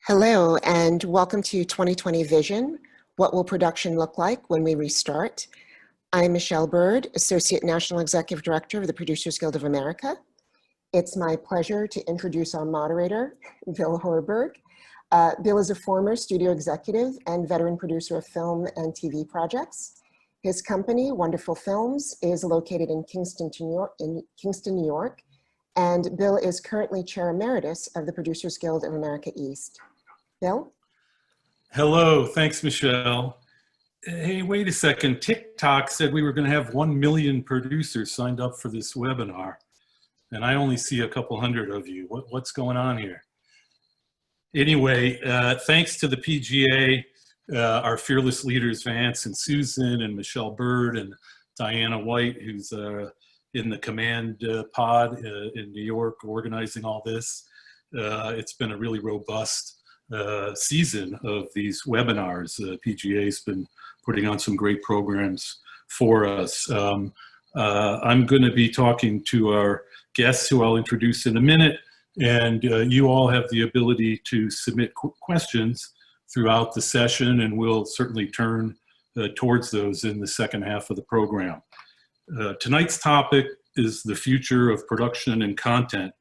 Hello, and welcome to 2020 Vision. What will production look like when we restart? I'm Michelle Bird, Associate National Executive Director of the Producers Guild of America. It's my pleasure to introduce our moderator, Bill Horberg. Bill is a former studio executive and veteran producer of film and TV projects. His company, Wonderful Films, is located in Kingston, New York, and Bill is currently Chair Emeritus of the Producers Guild of America East. Bill? Hello, thanks, Michelle. Hey, wait a second. TikTok said we were going to have 1 million producers signed up for this webinar, and I only see a couple hundred of you. What's going on here? Anyway, thanks to the PGA, our fearless leaders, Vance and Susan and Michelle Bird and Diana White, who's in the command pod in New York organizing all this. It's been a really robust season of these webinars. PGA's been putting on some great programs for us. I'm going to be talking to our guests, who I'll introduce in a minute, and you all have the ability to submit questions throughout the session, and we'll certainly turn towards those in the second half of the program. Tonight's topic is the future of production and content.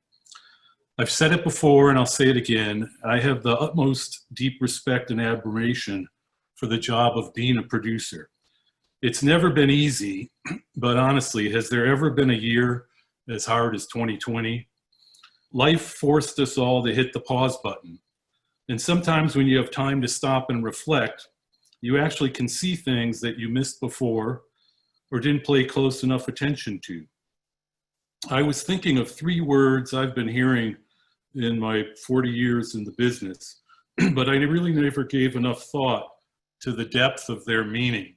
I've said it before and I'll say it again. I have the utmost deep respect and admiration for the job of being a producer. It's never been easy, but honestly, has there ever been a year as hard as 2020? Life forced us all to hit the pause button. And sometimes when you have time to stop and reflect, you actually can see things that you missed before or didn't pay close enough attention to. I was thinking of 3 words I've been hearing in my 40 years in the business, but I really never gave enough thought to the depth of their meaning.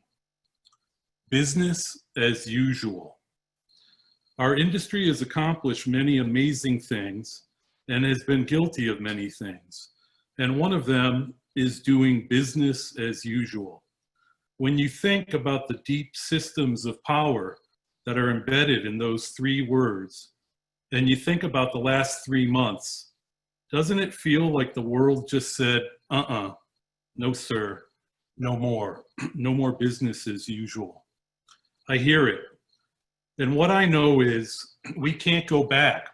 Business as usual. Our industry has accomplished many amazing things and has been guilty of many things. And one of them is doing business as usual. When you think about the deep systems of power that are embedded in those 3 words, and you think about the last 3 months, doesn't it feel like the world just said, no sir, no more, no more business as usual? I hear it. And what I know is we can't go back.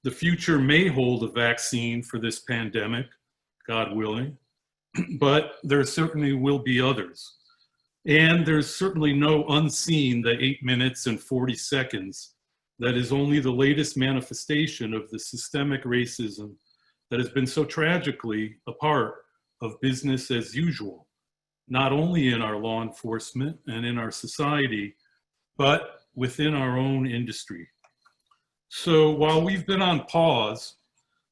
The future may hold a vaccine for this pandemic, God willing, but there certainly will be others. And there's certainly no unseen the 8 minutes and 40 seconds that is only the latest manifestation of the systemic racism that has been so tragically a part of business as usual, not only in our law enforcement and in our society, but within our own industry. So while we've been on pause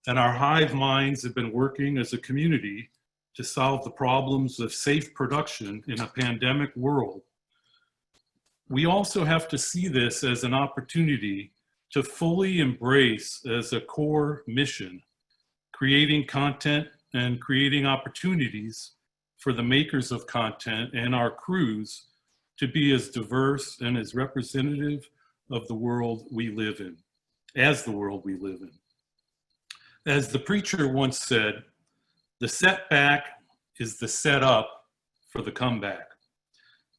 and our hive minds have been working as a community to solve the problems of safe production in a pandemic world, we also have to see this as an opportunity to fully embrace as a core mission, creating content and creating opportunities for the makers of content and our crews to be as diverse and as representative of the world we live in, as the world we live in. As the preacher once said, the setback is the setup for the comeback.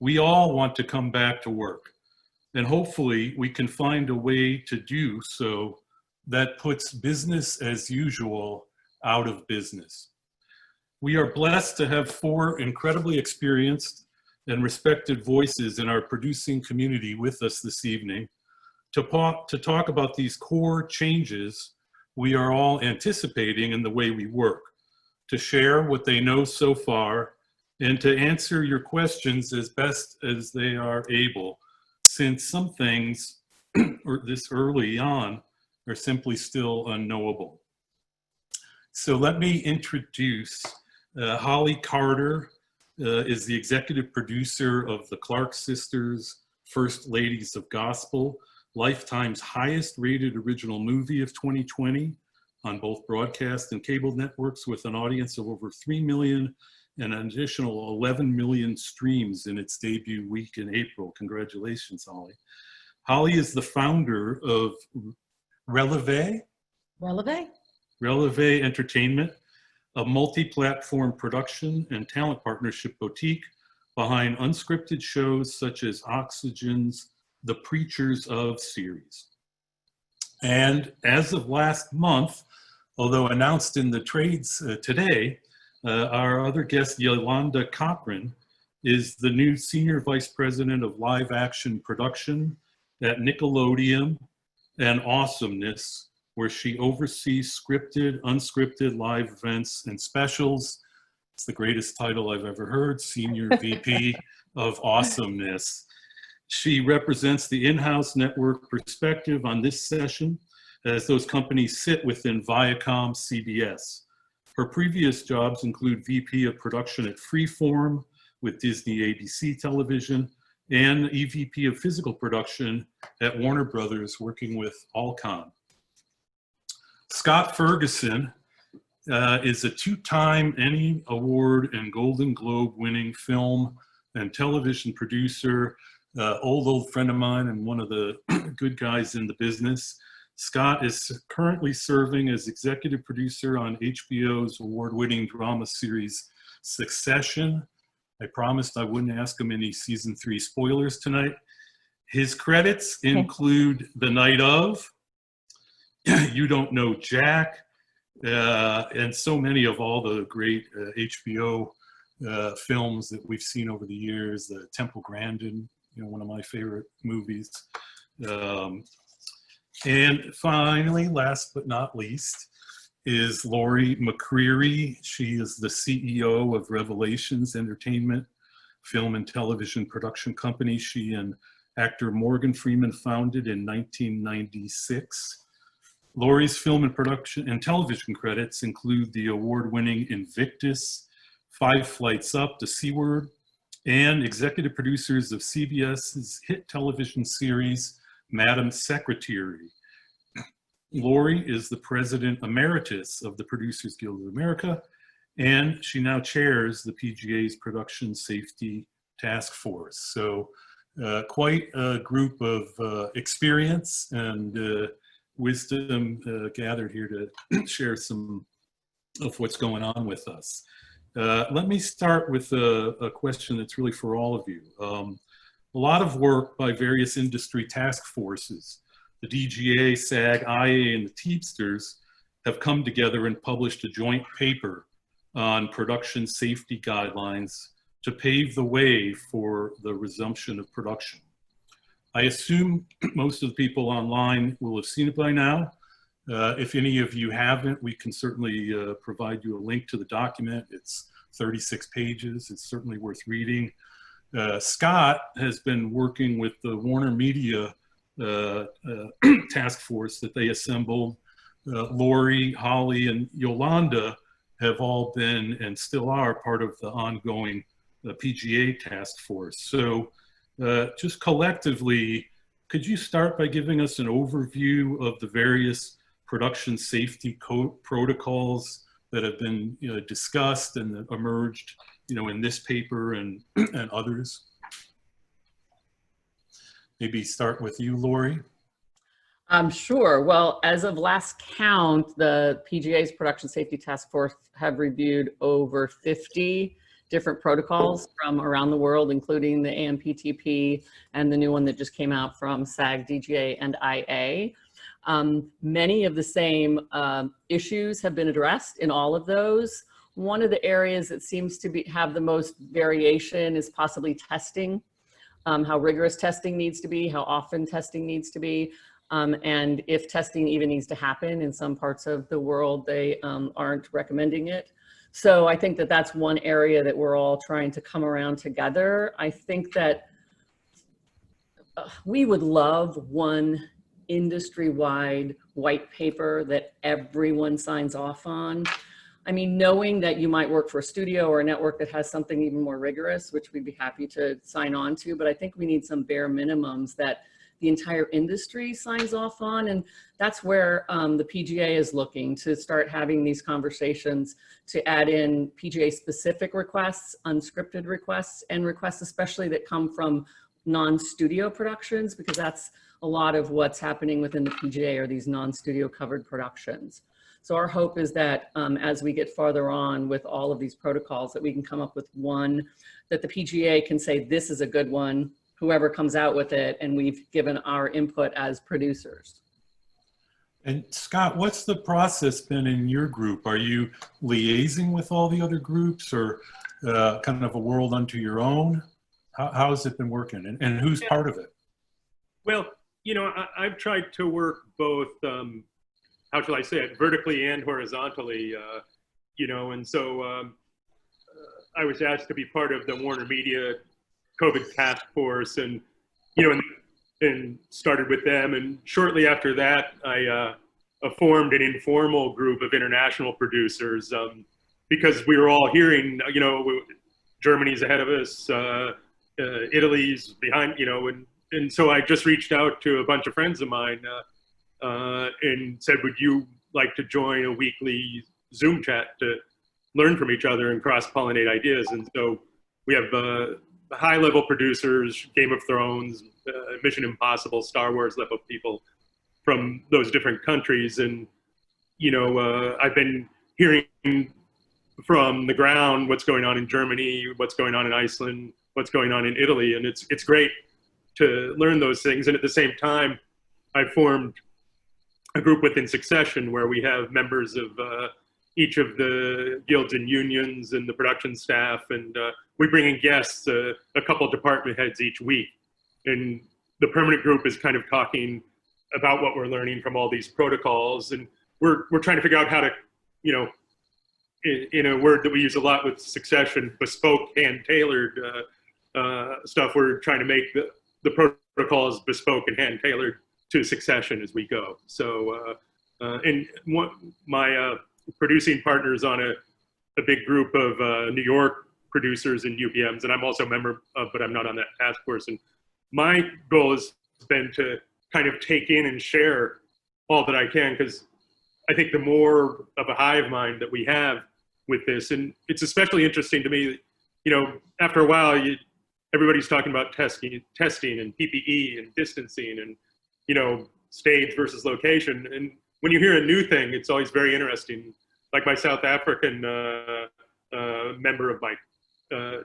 We all want to come back to work, and hopefully we can find a way to do so that puts business as usual out of business. We are blessed to have 4 incredibly experienced and respected voices in our producing community with us this evening to talk about these core changes we are all anticipating in the way we work, to share what they know so far, and to answer your questions as best as they are able, since some things this early on are simply still unknowable. So let me introduce Holly Carter, is the executive producer of the Clark Sisters' First Ladies of Gospel, Lifetime's highest rated original movie of 2020 on both broadcast and cable networks, with an audience of over 3 million and an additional 11 million streams in its debut week in April. Congratulations, Holly. Holly is the founder of Releve Entertainment, a multi-platform production and talent partnership boutique behind unscripted shows such as Oxygen's The Preachers of series. And as of last month, although announced in the trades today, our other guest, Yolanda Cochran, is the new Senior Vice President of Live Action Production at Nickelodeon Awesomeness, where she oversees scripted, unscripted live events and specials. It's the greatest title I've ever heard, Senior VP of Awesomeness. She represents the in-house network perspective on this session as those companies sit within Viacom CBS. Her previous jobs include VP of Production at Freeform with Disney ABC Television and EVP of Physical Production at Warner Brothers, working with Alcon. Scott Ferguson is a two-time Emmy Award and Golden Globe winning film and television producer, old friend of mine and one of the good guys in the business. Scott is currently serving as executive producer on HBO's award-winning drama series Succession. I promised I wouldn't ask him any season 3 spoilers tonight. His credits include The Night Of, You Don't Know Jack, and so many of all the great HBO films that we've seen over the years. Temple Grandin, one of my favorite movies. And finally, last but not least, is Lori McCreary. She is the CEO of Revelations Entertainment, film and television production company she and actor Morgan Freeman founded in 1996. Lori's film and production and television credits include the award-winning Invictus, 5 Flights Up, The C Word, and executive producers of CBS's hit television series, Madam Secretary. Lori is the president emeritus of the Producers Guild of America, and she now chairs the PGA's Production Safety Task Force. So quite a group of experience and wisdom gathered here to share some of what's going on with us. Let me start with a question that's really for all of you. A lot of work by various industry task forces, the DGA, SAG, IA, and the Teamsters have come together and published a joint paper on production safety guidelines to pave the way for the resumption of production. I assume most of the people online will have seen it by now. If any of you haven't, we can certainly provide you a link to the document. It's 36 pages. It's certainly worth reading. Scott has been working with the Warner Media task force that they assembled. Lori, Holly, and Yolanda have all been and still are part of the ongoing PGA task force. So just collectively, could you start by giving us an overview of the various production safety protocols that have been discussed and that emerged in this paper and others? Maybe start with you, Lori. Sure. Well, as of last count, the PGA's Production Safety Task Force have reviewed over 50 different protocols from around the world, including the AMPTP and the new one that just came out from SAG, DGA, and IA. Many of the same issues have been addressed in all of those. One of the areas that seems to have the most variation is possibly testing. How rigorous testing needs to be, how often testing needs to be, and if testing even needs to happen. In some parts of the world, they aren't recommending it. So I think that that's one area that we're all trying to come around together. I think that we would love one industry-wide white paper that everyone signs off on. I mean, knowing that you might work for a studio or a network that has something even more rigorous, which we'd be happy to sign on to, but I think we need some bare minimums that the entire industry signs off on. And that's where the PGA is looking to start having these conversations to add in PGA specific requests, unscripted requests, and requests especially that come from non-studio productions, because that's a lot of what's happening within the PGA are these non-studio covered productions. So our hope is that as we get farther on with all of these protocols, that we can come up with one that the PGA can say, this is a good one, whoever comes out with it, and we've given our input as producers. And Scott, what's the process been in your group? Are you liaising with all the other groups, or kind of a world unto your own? How has it been working, and who's part of it? Well, I've tried to work both, how shall I say it, vertically and horizontally, and so I was asked to be part of the Warner Media COVID task force, and, and started with them. And shortly after that, I formed an informal group of international producers because we were all hearing, Germany's ahead of us, Italy's behind, and so I just reached out to a bunch of friends of mine and said, would you like to join a weekly Zoom chat to learn from each other and cross-pollinate ideas? And so we have high-level producers, Game of Thrones, Mission Impossible, Star Wars level people from those different countries. And, I've been hearing from the ground what's going on in Germany, what's going on in Iceland, what's going on in Italy. And it's great to learn those things. And at the same time, I formed a group within Succession where we have members of each of the guilds and unions and the production staff, and we bring in guests, a couple department heads each week. And the permanent group is kind of talking about what we're learning from all these protocols, and we're trying to figure out how to, in a word that we use a lot with Succession, bespoke, hand-tailored stuff. We're trying to make the protocols bespoke and hand-tailored to Succession as we go. So, and my producing partners on a big group of New York producers and UPMs, and I'm also a member of, but I'm not on that task force. And my goal has been to kind of take in and share all that I can, because I think the more of a hive mind that we have with this, and it's especially interesting to me, after a while, everybody's talking about testing and PPE and distancing and, stage versus location. And when you hear a new thing, it's always very interesting. Like my South African member of my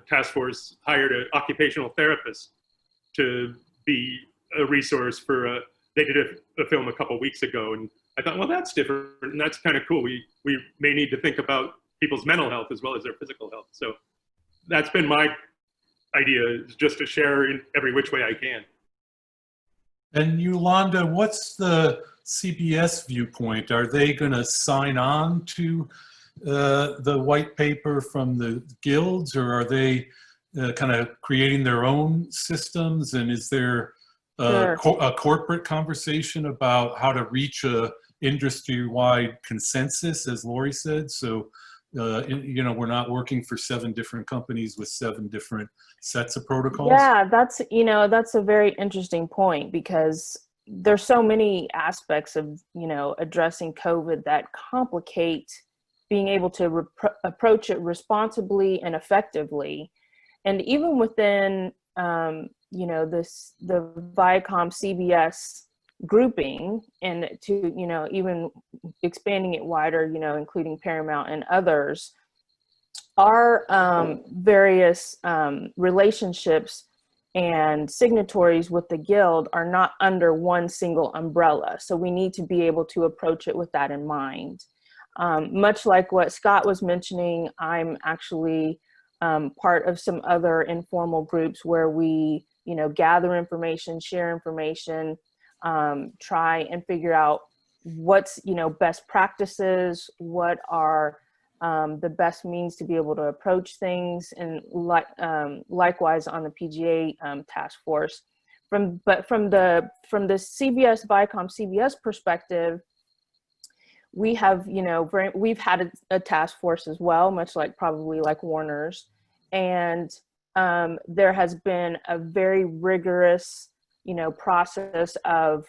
task force hired an occupational therapist to be a resource for, they did a film a couple weeks ago. And I thought, well, that's different. And that's kind of cool. We may need to think about people's mental health as well as their physical health. So that's been my idea, is just to share in every which way I can. And Yolanda, what's the CBS viewpoint? Are they going to sign on to the white paper from the guilds, or are they kind of creating their own systems? And is there a corporate conversation about how to reach a industry-wide consensus, as Lori said? So, we're not working for 7 different companies with 7 different sets of protocols. Yeah, that's a very interesting point, because there's so many aspects of, addressing COVID that complicate being able to approach it responsibly and effectively. And even within, the Viacom CBS grouping, and to, even expanding it wider, including Paramount and others, our various relationships and signatories with the guild are not under one single umbrella. So we need to be able to approach it with that in mind. Much like what Scott was mentioning, I'm actually part of some other informal groups where we, gather information, share information, try and figure out what's, best practices, what are the best means to be able to approach things, and likewise on the PGA task force. From the CBS, Viacom CBS perspective, we have, we've had a task force as well, much like probably like Warner's, and there has been a very rigorous, process of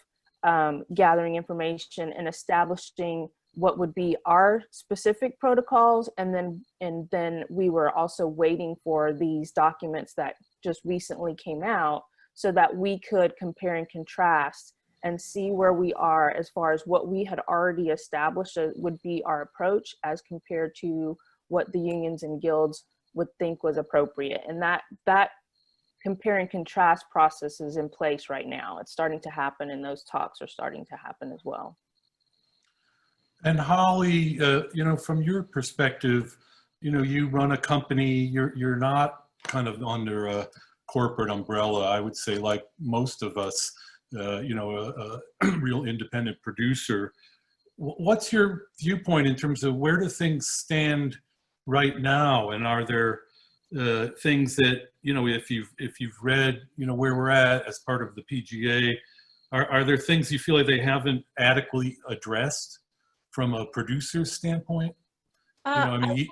gathering information and establishing what would be our specific protocols. And then we were also waiting for these documents that just recently came out so that we could compare and contrast and see where we are as far as what we had already established would be our approach as compared to what the unions and guilds would think was appropriate. And that compare and contrast process is in place right now. It's starting to happen, and those talks are starting to happen as well. And Holly, you know, from your perspective, you know, you run a company, you're not kind of under a corporate umbrella, I would say, like most of us, you know, a real independent producer. What's your viewpoint in terms of where do things stand right now? And are there things that, you know, if you've read, you know, where we're at as part of the PGA, are there things you feel like they haven't adequately addressed from a producer's standpoint? You know, I mean,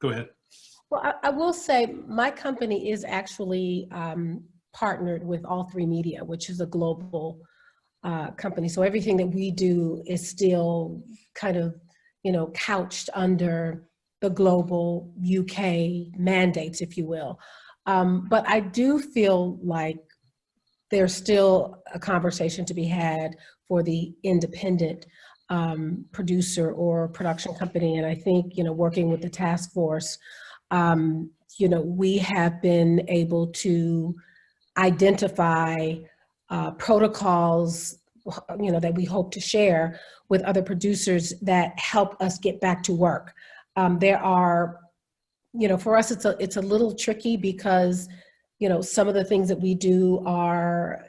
go ahead. Well, I will say my company is actually partnered with All3 Media, which is a global company. So everything that we do is still kind of, you know, couched under the global UK mandates, if you will. But I do feel like there's still a conversation to be had for the independent producer or production company. And I think, you know, working with the task force, you know, we have been able to identify protocols, you know, that we hope to share with other producers that help us get back to work. There are, you know, for us, it's a little tricky because, you know, some of the things that we do are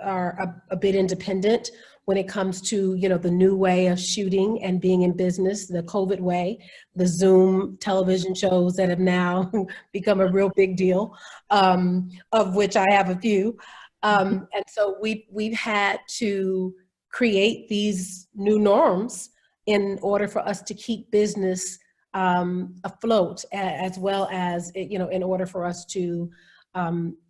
a bit independent when it comes to, you know, the new way of shooting and being in business, the COVID way, the Zoom television shows that have now become a real big deal, of which I have a few. And so we've had to create these new norms in order for us to keep business afloat, as well as, you know, in order for us to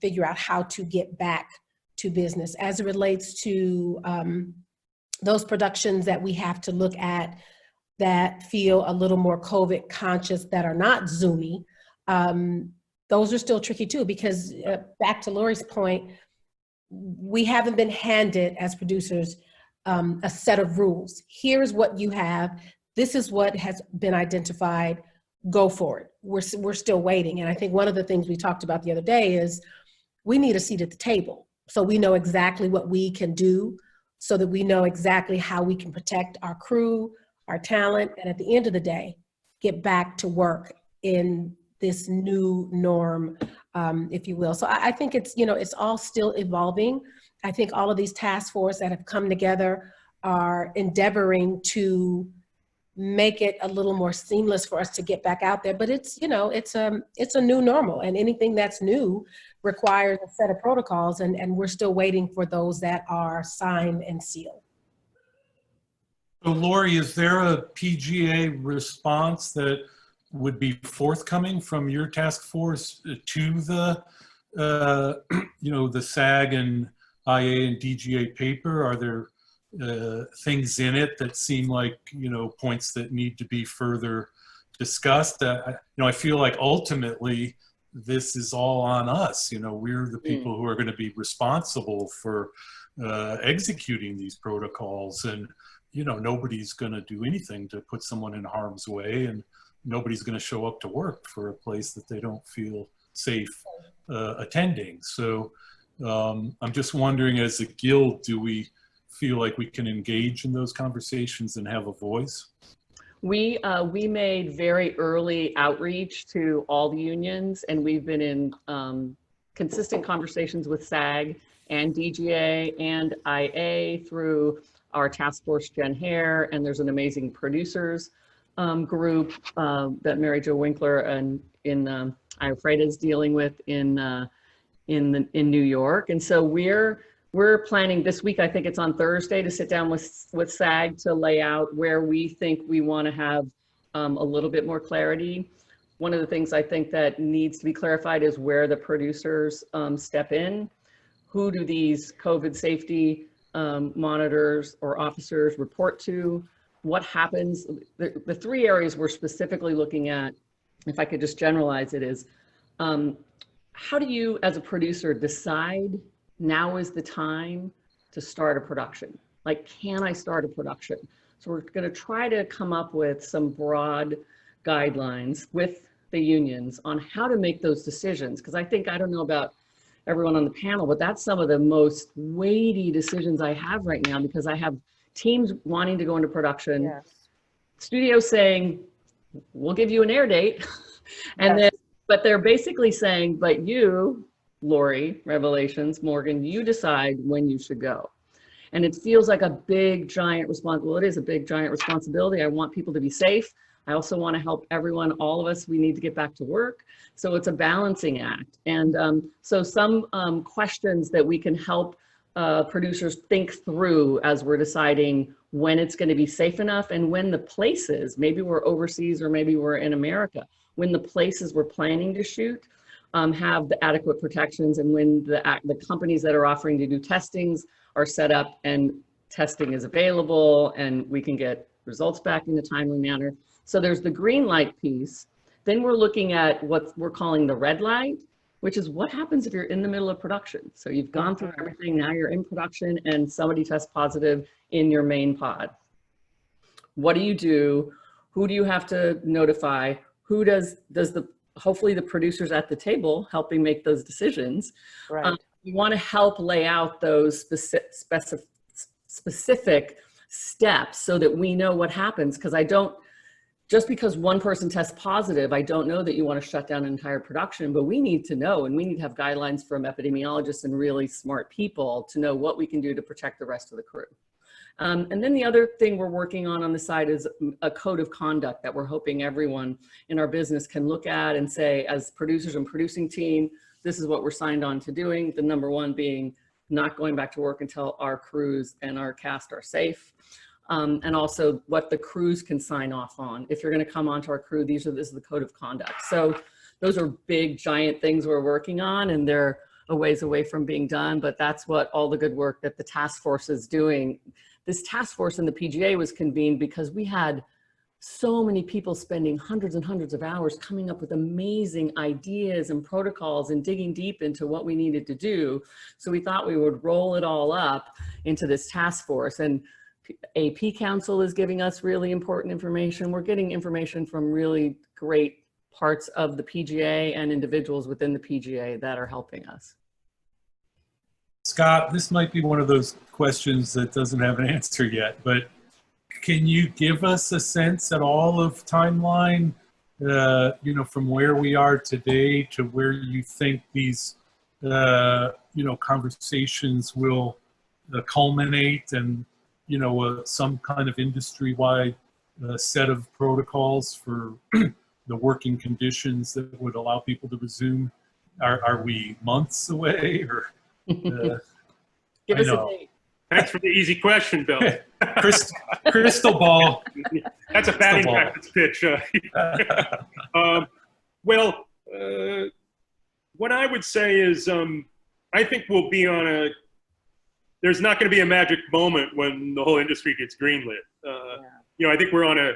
figure out how to get back to business. As it relates to those productions that we have to look at that feel a little more COVID conscious, that are not Zoomy, those are still tricky too, because back to Lori's point, we haven't been handed as producers a set of rules. Here's what you have. This is what has been identified. Go for it. We're still waiting. And I think one of the things we talked about the other day is we need a seat at the table. So we know exactly what we can do, so that we know exactly how we can protect our crew, our talent, and at the end of the day, get back to work in this new norm, if you will. So I think it's, you know, it's all still evolving. I think all of these task forces that have come together are endeavoring to make it a little more seamless for us to get back out there. But it's, you know, it's a new normal, and anything that's new requires a set of protocols, and we're still waiting for those that are signed and sealed. So Lori, is there a PGA response that would be forthcoming from your task force to the, you know, the SAG and IA and DGA paper? Are there things in it that seem like, you know, points that need to be further discussed? You know, I feel like ultimately this is all on us. You know, we're the people who are going to be responsible for executing these protocols, and, you know, nobody's going to do anything to put someone in harm's way, and nobody's going to show up to work for a place that they don't feel safe attending. So I'm just wondering, as a guild, do we feel like we can engage in those conversations and have a voice? We made very early outreach to all the unions, and we've been in consistent conversations with SAG and DGA and IA through our task force Jen Hare, and there's an amazing producers group that Mary Jo Winkler and in Ifreda is dealing with in New York. And so we're planning this week, I think it's on Thursday, to sit down with SAG to lay out where we think we want to have a little bit more clarity. One of the things I think that needs to be clarified is where the producers step in. Who do these COVID safety monitors or officers report to? What happens? The three areas we're specifically looking at, if I could just generalize it, is how do you as a producer decide now is the time to start a production? Like, can I start a production? So we're going to try to come up with some broad guidelines with the unions on how to make those decisions. Because I think, I don't know about everyone on the panel, but that's some of the most weighty decisions I have right now, because I have teams wanting to go into production, Yes. studios saying, we'll give you an air date. And Yes. then, but they're basically saying, but you, Lori, Revelations, Morgan, you decide when you should go. And it feels like a big, giant well, it is a big, giant responsibility. I want people to be safe. I also want to help everyone, all of us, we need to get back to work. So it's a balancing act. And so some questions that we can help producers think through as we're deciding when it's going to be safe enough, and when the places, maybe we're overseas or maybe we're in America, when the places we're planning to shoot have the adequate protections, and when the companies that are offering to do testings are set up and testing is available and we can get results back in a timely manner. So there's the green light piece. Then we're looking at what we're calling the red light, which is what happens if you're in the middle of production. So you've gone through everything, now you're in production and somebody tests positive in your main pod. What do you do? Who do you have to notify? Who does hopefully the producers at the table helping make those decisions. Right. You want to help lay out those specific steps so that we know what happens. Because just because one person tests positive, I don't know that you want to shut down an entire production, but we need to know, and we need to have guidelines from epidemiologists and really smart people to know what we can do to protect the rest of the crew. And then the other thing we're working on the side is a code of conduct that we're hoping everyone in our business can look at and say, as producers and producing team, this is what we're signed on to doing. The number one being not going back to work until our crews and our cast are safe. And also what the crews can sign off on. If you're going to come onto our crew, this is the code of conduct. So those are big, giant things we're working on, and they're a ways away from being done, but that's what all the good work that the task force is doing. This task force in the PGA was convened because we had so many people spending hundreds and hundreds of hours coming up with amazing ideas and protocols and digging deep into what we needed to do. So we thought we would roll it all up into this task force. And AP Council is giving us really important information. We're getting information from really great parts of the PGA and individuals within the PGA that are helping us. Scott, this might be one of those questions that doesn't have an answer yet, but can you give us a sense at all of timeline, from where we are today to where you think these, conversations will culminate, and, some kind of industry-wide set of protocols for the working conditions that would allow people to resume? Are we months away, or? Give us a date. Thanks for the easy question, Bill. Crystal ball. That's a batting practice pitch. What I would say is I think we'll be on there's not going to be a magic moment when the whole industry gets greenlit. I think we're on a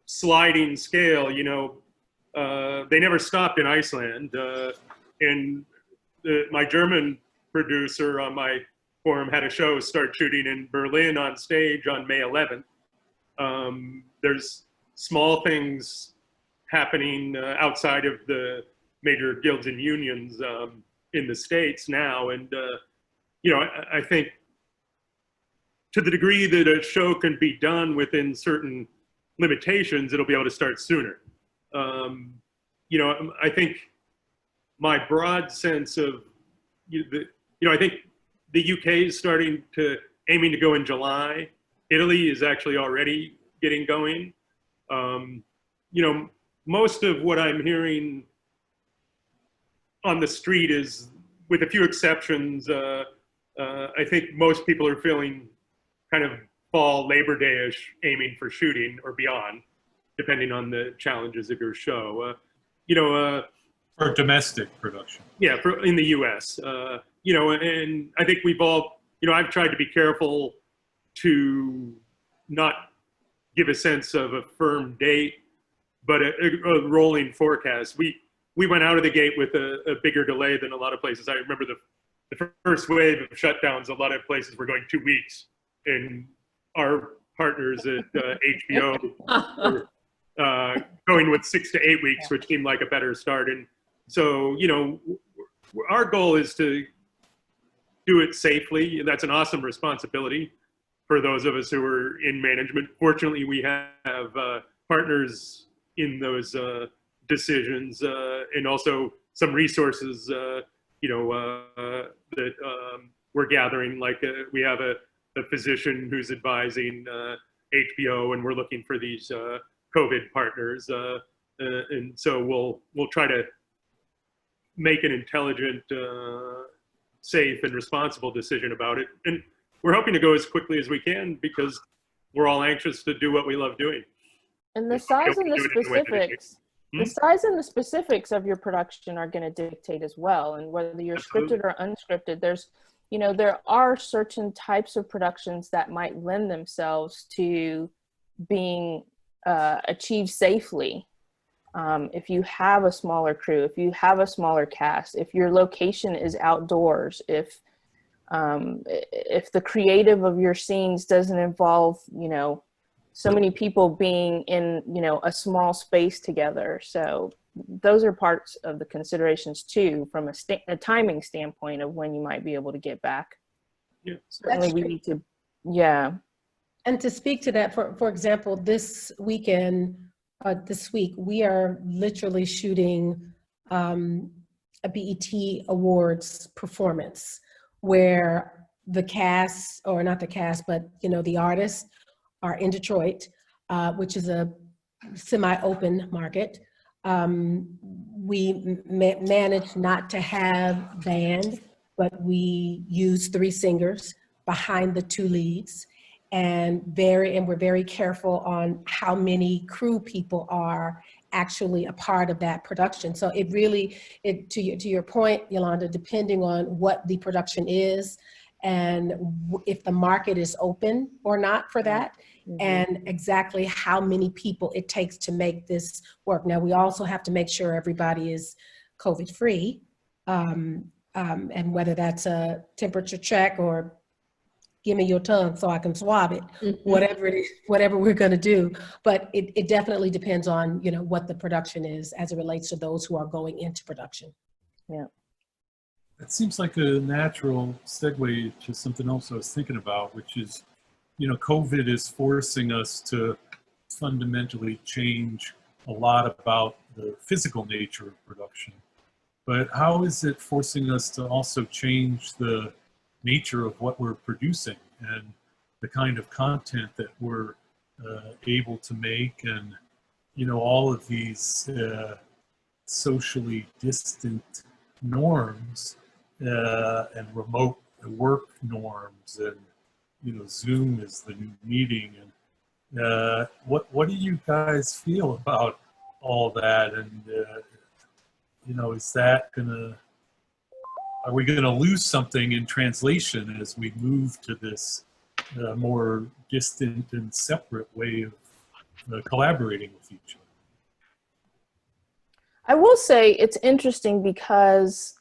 sliding scale. They never stopped in Iceland. And my German producer on my forum had a show start shooting in Berlin on stage on May 11th. There's small things happening outside of the major guilds and unions in the States now. And, I think to the degree that a show can be done within certain limitations, it'll be able to start sooner. I think my broad sense of, I think the UK is aiming to go in July. Italy is actually already getting going. Most of what I'm hearing on the street is, with a few exceptions, I think most people are feeling kind of fall Labor Day-ish, aiming for shooting or beyond, depending on the challenges of your show. For domestic production. Yeah, in the U.S. And I think we've all, I've tried to be careful to not give a sense of a firm date, but a rolling forecast. We went out of the gate with a bigger delay than a lot of places. I remember the the first wave of shutdowns, a lot of places were going 2 weeks, and our partners at HBO were going with 6 to 8 weeks, which seemed like a better start. And so, you know, our goal is to do it safely. That's an awesome responsibility for those of us who are in management. Fortunately, we have partners in those decisions, and also some resources, you know, that we're gathering. Like we have a physician who's advising HBO, and we're looking for these COVID partners. And so we'll try to make an intelligent, safe, and responsible decision about it. And we're hoping to go as quickly as we can because we're all anxious to do what we love doing. And the size and the specifics, the size and the specifics of your production are going to dictate as well. And whether you're scripted or unscripted, there's, you know, there are certain types of productions that might lend themselves to being achieved safely. If you have a smaller crew, if you have a smaller cast, if your location is outdoors, if the creative of your scenes doesn't involve, you know, so many people being in, you know, a small space together. So those are parts of the considerations too, from a timing standpoint of when you might be able to get back. Yeah. Certainly we need to, yeah. And to speak to that, for example, this weekend, this week, we are literally shooting a BET Awards performance where the cast, or not the cast, but, you know, the artists are in Detroit, which is a semi-open market. We managed not to have band, but we used 3 singers behind the 2 leads, and we're very careful on how many crew people are actually a part of that production. So it really, to your point, Yolanda, depending on what the production is and if the market is open or not for that, and exactly how many people it takes to make this work. Now, we also have to make sure everybody is COVID-free, and whether that's a temperature check or give me your tongue so I can swab it, whatever it is, whatever we're going to do. But it definitely depends on, you know, what the production is as it relates to those who are going into production. Yeah. It seems like a natural segue to something else I was thinking about, which is, you know, COVID is forcing us to fundamentally change a lot about the physical nature of production. But how is it forcing us to also change the nature of what we're producing and the kind of content that we're able to make, and, you know, all of these socially distant norms and remote work norms, and, you know, Zoom is the new meeting, and what do you guys feel about all that? And you know, is that are we gonna lose something in translation as we move to this more distant and separate way of collaborating with each other? I will say it's interesting because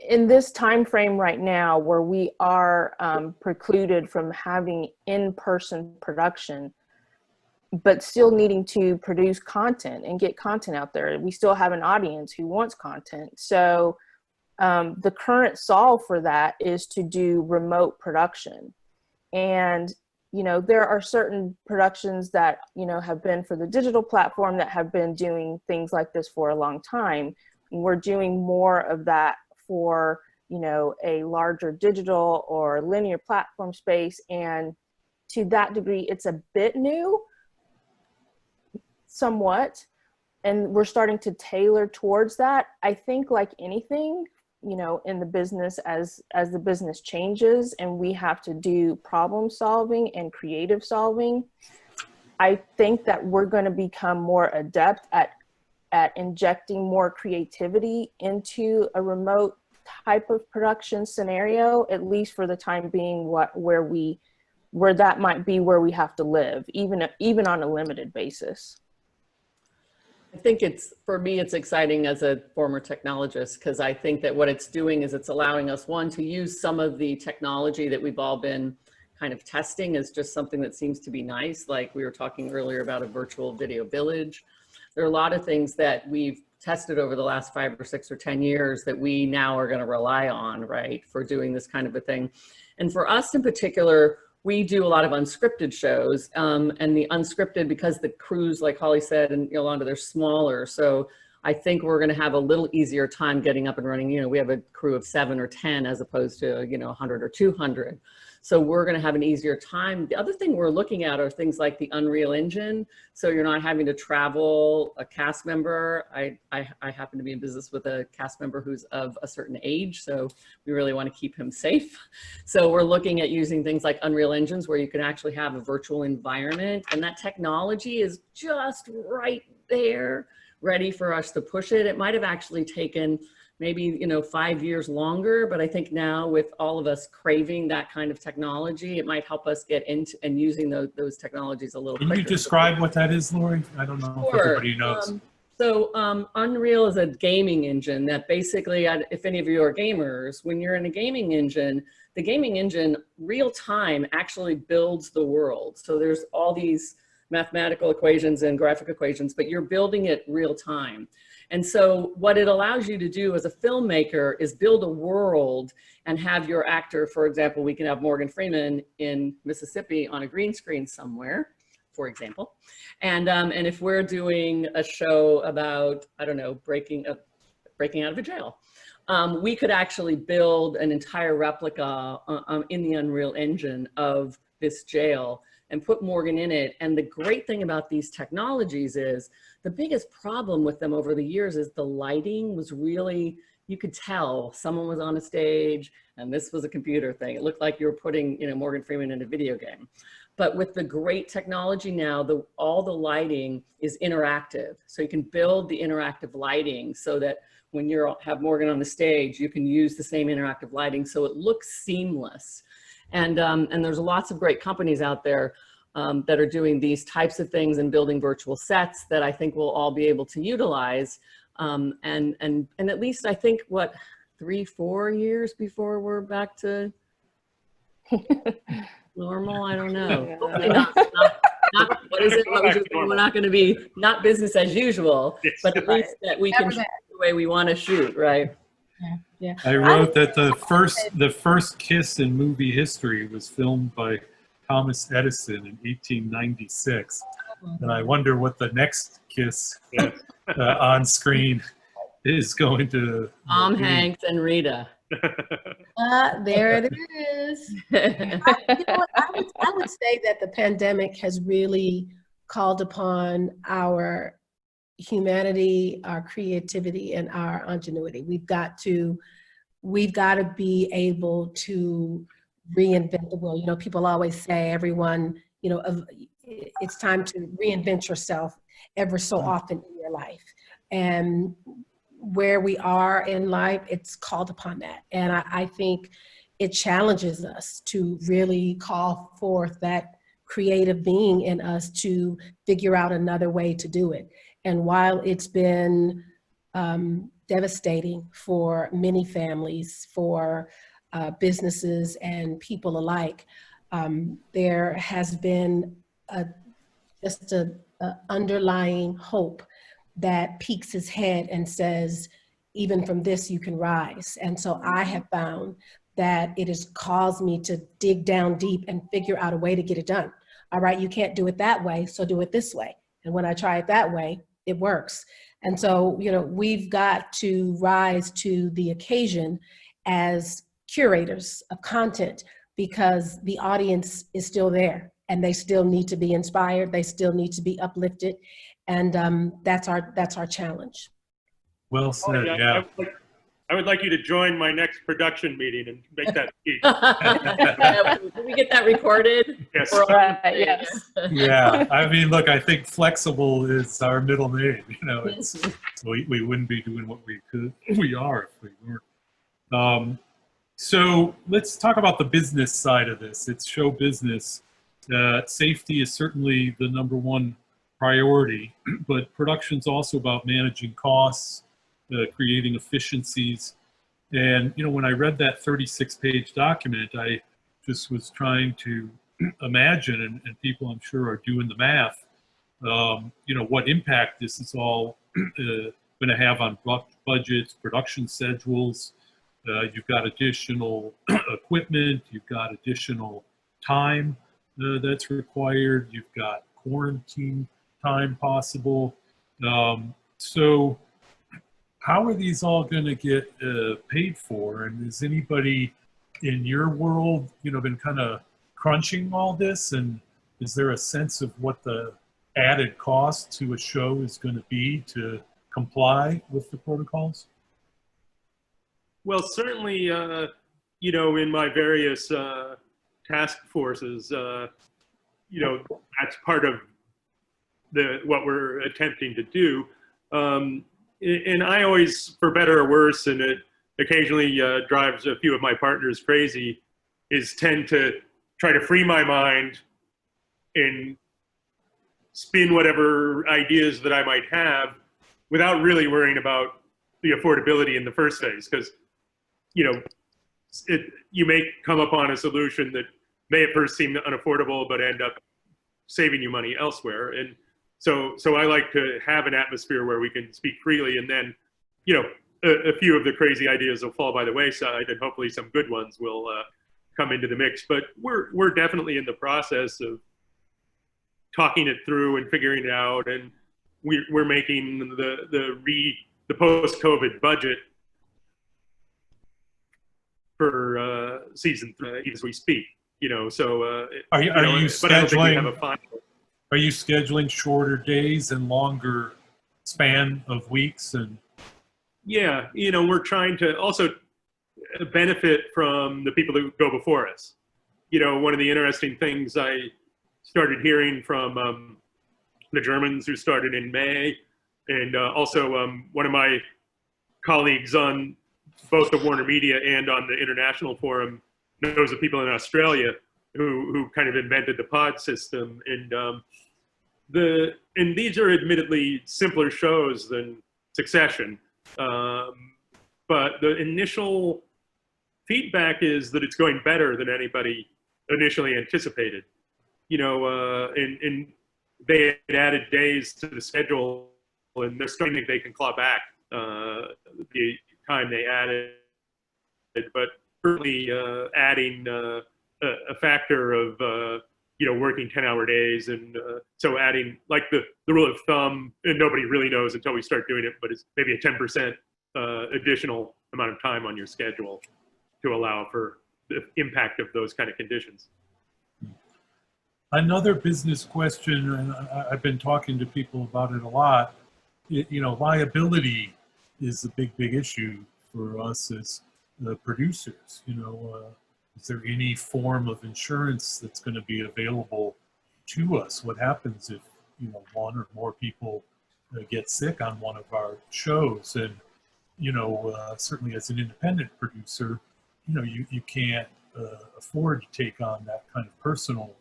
in this time frame right now where we are precluded from having in-person production, but still needing to produce content and get content out there, we still have an audience who wants content. So the current solve for that is to do remote production. And, you know, there are certain productions that, you know, have been for the digital platform that have been doing things like this for a long time. We're doing more of that for, you know, a larger digital or linear platform space. And to that degree, it's a bit new, somewhat. And we're starting to tailor towards that. I think like anything, you know, in the business, as the business changes and we have to do problem solving and creative solving, I think that we're going to become more adept at injecting more creativity into a remote type of production scenario, at least for the time being, where that might be where we have to live, even on a limited basis. think it's, for me, it's exciting as a former technologist, because I think that what it's doing is it's allowing us, one, to use some of the technology that we've all been kind of testing as just something that seems to be nice. Like we were talking earlier about a virtual video village. There are a lot of things that we've tested over the last 5 or 6 or 10 years that we now are going to rely on, right, for doing this kind of a thing. And for us in particular, we do a lot of unscripted shows, and the unscripted, because the crews, like Holly said, and Yolanda, they're smaller. So I think we're going to have a little easier time getting up and running. You know, we have a crew of 7 or 10 as opposed to, 100 or 200. So we're going to have an easier time. The other thing we're looking at are things like the Unreal Engine. So you're not having to travel a cast member. I happen to be in business with a cast member who's of a certain age, so we really want to keep him safe. So we're looking at using things like Unreal Engines where you can actually have a virtual environment, and that technology is just right there, ready for us to push it. It might have actually taken maybe 5 years longer, but I think now with all of us craving that kind of technology, it might help us get into and using those technologies a little quicker. Can you describe what that is, Lori? I don't know if everybody knows. Unreal is a gaming engine that basically, if any of you are gamers, when you're in a gaming engine, the gaming engine real time actually builds the world. So there's all these mathematical equations and graphic equations, but you're building it real time. And so what it allows you to do as a filmmaker is build a world and have your actor, for example, we can have Morgan Freeman in Mississippi on a green screen somewhere, for example. And if we're doing a show about, I don't know, breaking out of a jail, we could actually build an entire replica in the Unreal Engine of this jail and put Morgan in it. And the great thing about these technologies is the biggest problem with them over the years is the lighting was really, you could tell someone was on a stage and this was a computer thing. It looked like you were putting, Morgan Freeman in a video game. But with the great technology now, all the lighting is interactive. So you can build the interactive lighting so that when you have Morgan on the stage, you can use the same interactive lighting so it looks seamless. And there's lots of great companies out there that are doing these types of things and building virtual sets that I think we'll all be able to utilize. And at least I think, 3-4 years before we're back to normal? I don't know. Hopefully not, what is it? We're not going to be, not business as usual, but at least that we can shoot the way we want to shoot, right? Yeah. I wrote that the first kiss in movie history was filmed by Thomas Edison in 1896, and I wonder what the next kiss on screen is going to Tom be. Hanks and Rita. There it is. I would say that the pandemic has really called upon our humanity, our creativity, and our ingenuity. We've got to be able to reinvent the wheel. People always say, everyone, it's time to reinvent yourself ever so often in your life. And where we are in life, it's called upon that. And I think it challenges us to really call forth that creative being in us to figure out another way to do it. And while it's been devastating for many families, for businesses and people alike, there has been just an underlying hope that peeks its head and says, even from this you can rise. And so I have found that it has caused me to dig down deep and figure out a way to get it done. All right, you can't do it that way, so do it this way. And when I try it that way, it works. And so, we've got to rise to the occasion as curators of content, because the audience is still there and they still need to be inspired. They still need to be uplifted. And that's our challenge. Well said, yeah. I would like you to join my next production meeting and make that speech. Can we get that recorded? Yes. Right, yes. Yeah, I mean, look, I think flexible is our middle name. We wouldn't be doing what we are if we weren't. So let's talk about the business side of this. It's show business. Safety is certainly the #1 priority, but production's also about managing costs, creating efficiencies. And, you know, when I read that 36-page document, I just was trying to imagine, and people I'm sure are doing the math, you know, what impact this is all going to have on budgets, production schedules. You've got additional equipment, you've got additional time that's required, you've got quarantine time possible. So how are these all going to get paid for? And is anybody in your world, you know, been kind of crunching all this? And is there a sense of what the added cost to a show is going to be to comply with the protocols? Well, certainly, you know, in my various task forces, you know, that's part of what we're attempting to do. And I always, for better or worse, and it occasionally drives a few of my partners crazy, is tend to try to free my mind and spin whatever ideas that I might have without really worrying about the affordability in the first phase. Because, you know, you may come upon a solution that may at first seem unaffordable, but end up saving you money elsewhere. And so I like to have an atmosphere where we can speak freely, and then, you know, a few of the crazy ideas will fall by the wayside, and hopefully some good ones will come into the mix. But we're definitely in the process of talking it through and figuring it out, and we're making the post-COVID budget for season 3 as we speak. You know, so Are you but I don't think we have a scheduling? final. Are you scheduling shorter days and longer span of weeks? And Yeah, you know, we're trying to also benefit from the people who go before us. You know, one of the interesting things I started hearing from the Germans who started in May, and also one of my colleagues on both the Warner Media and on the International Forum knows the people in Australia who kind of invented the pod system. And these are admittedly simpler shows than Succession. But the initial feedback is that it's going better than anybody initially anticipated. You know, and they had added days to the schedule, and they're starting to think they can claw back the time they added. But certainly adding a factor of you know, working 10-hour days, and so adding, like, the rule of thumb, and nobody really knows until we start doing it, but it's maybe a 10% additional amount of time on your schedule to allow for the impact of those kind of conditions. another business question, and I've been talking to people about it a lot. You know, liability is a big issue for us as the producers. You know, is there any form of insurance that's going to be available to us? What happens if, you know, one or more people get sick on one of our shows? And, you know, certainly as an independent producer, you know, you can't afford to take on that kind of personal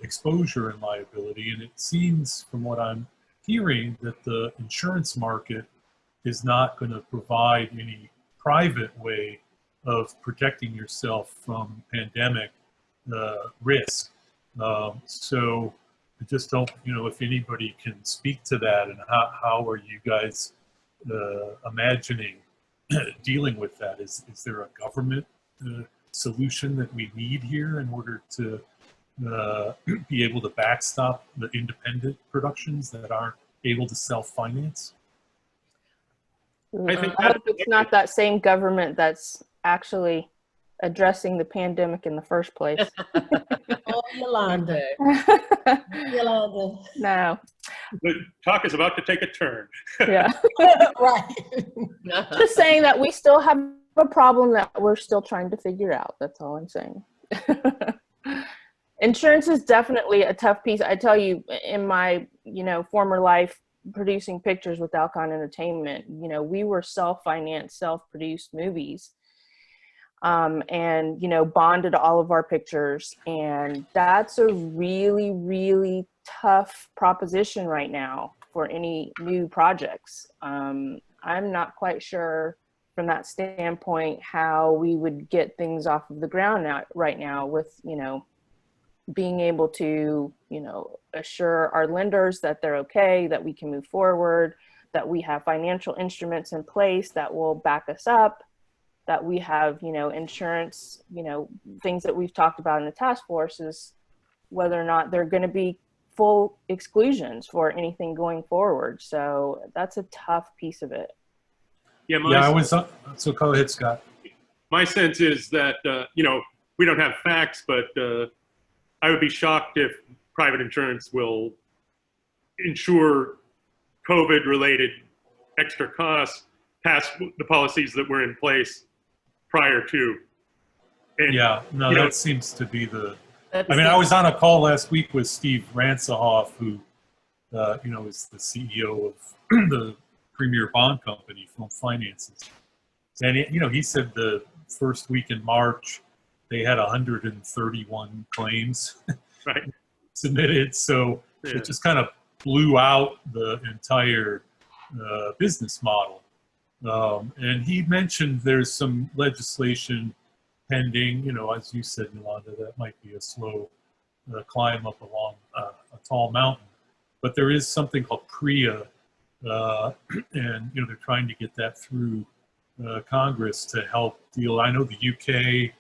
exposure and liability. And it seems, from what I'm hearing, that the insurance market is not going to provide any private way of protecting yourself from pandemic risk. So I just don't, you know, if anybody can speak to that, and how are you guys imagining dealing with that? Is there a government solution that we need here in order to be able to backstop the independent productions that aren't able to self-finance? I think I hope it's not that same government that's actually addressing the pandemic in the first place. Oh, Yolanda. Yolanda. No. The talk is about to take a turn. Yeah. Right. Just saying that we still have a problem that we're still trying to figure out. That's all I'm saying. Insurance is definitely a tough piece. I tell you, in my, you know, former life producing pictures with Alcon Entertainment, you know, we were self-financed, self-produced movies. And, you know, bonded all of our pictures. And that's a really, really tough proposition right now for any new projects. I'm not quite sure from that standpoint how we would get things off of the ground right now with, you know, being able to, you know, assure our lenders that they're okay, that we can move forward, that we have financial instruments in place that will back us up, that we have, you know, insurance, you know, things that we've talked about in the task force is whether or not they're going to be full exclusions for anything going forward. So that's a tough piece of it. Yeah, So go ahead, Scott. my sense is that, you know, we don't have facts, but I would be shocked if private insurance will insure COVID-related extra costs past the policies that were in place prior to. And, Yeah, no, you know, that seems to be the. That's I mean, I was on a call last week with Steve Ransohoff, who, you know, is the CEO of the premier bond company, Film Finances. And, you know, he said the first week in March, they had 131 claims right. submitted. So Yeah. it just kind of blew out the entire business model. And he mentioned there's some legislation pending, you know, as you said, Yolanda, that might be a slow climb up along a tall mountain. But there is something called PREA, and, you know, they're trying to get that through Congress to help deal. I know the UK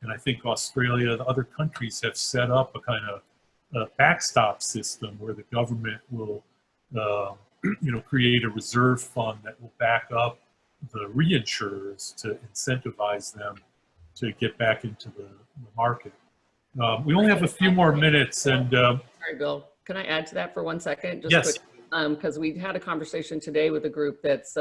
and I think Australia, the other countries have set up a kind of backstop system where the government will, you know, create a reserve fund that will back up the reinsurers to incentivize them to get back into the market. We only have a few more minutes, and Sorry, Bill. Can I add to that for 1 second? Just yes. quick, because we had a conversation today with a group that's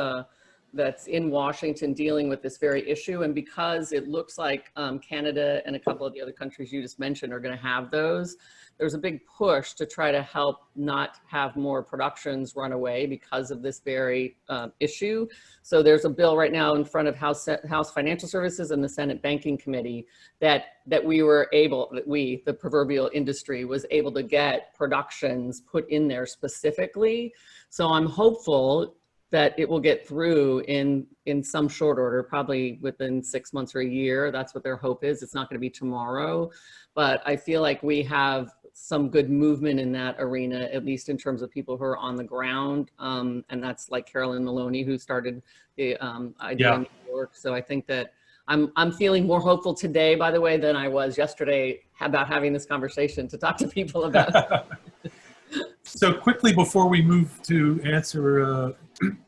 in Washington dealing with this very issue, and because it looks like Canada and a couple of the other countries you just mentioned are going to have those, there's a big push to try to help not have more productions run away because of this very issue. So there's a bill right now in front of House Financial Services and the Senate Banking Committee that we, the proverbial industry, was able to get productions put in there specifically. So I'm hopeful that it will get through in some short order, probably within 6 months or a year. That's what their hope is. It's not going to be tomorrow, but I feel like we have some good movement in that arena, at least in terms of people who are on the ground. And that's like Carolyn Maloney, who started the idea in New York. So I think that I'm feeling more hopeful today, by the way, than I was yesterday about having this conversation to talk to people about. So quickly, before we move to answer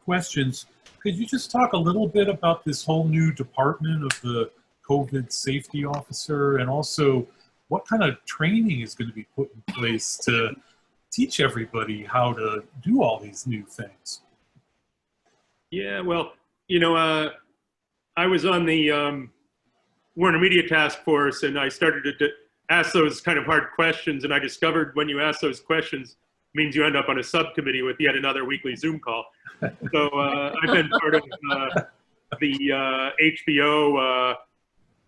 questions, could you just talk a little bit about this whole new department of the COVID safety officer, and also what kind of training is going to be put in place to teach everybody how to do all these new things? Yeah, well, you know, I was on the Warner Media Task Force, and I started to ask those kind of hard questions, and I discovered when you ask those questions, it means you end up on a subcommittee with yet another weekly Zoom call. So I've been part of the HBO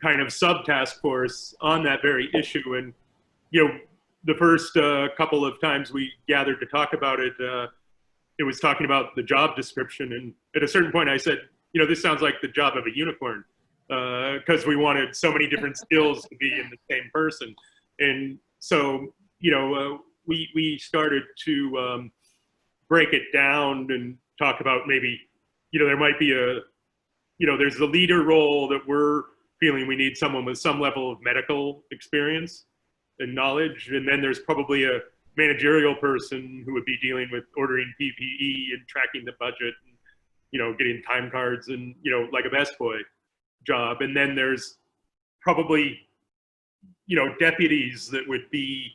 kind of sub-task force on that very issue. And, you know, the first couple of times we gathered to talk about it, it was talking about the job description. And at a certain point I said, you know, this sounds like the job of a unicorn, because we wanted so many different skills to be in the same person. And so, you know, we started to break it down and talk about maybe, you know, there might be you know, there's the leader role that we're feeling we need someone with some level of medical experience and knowledge. And then there's probably a managerial person who would be dealing with ordering PPE and tracking the budget and, you know, getting time cards and, you know, like a best boy job. And then there's probably, you know, deputies that would be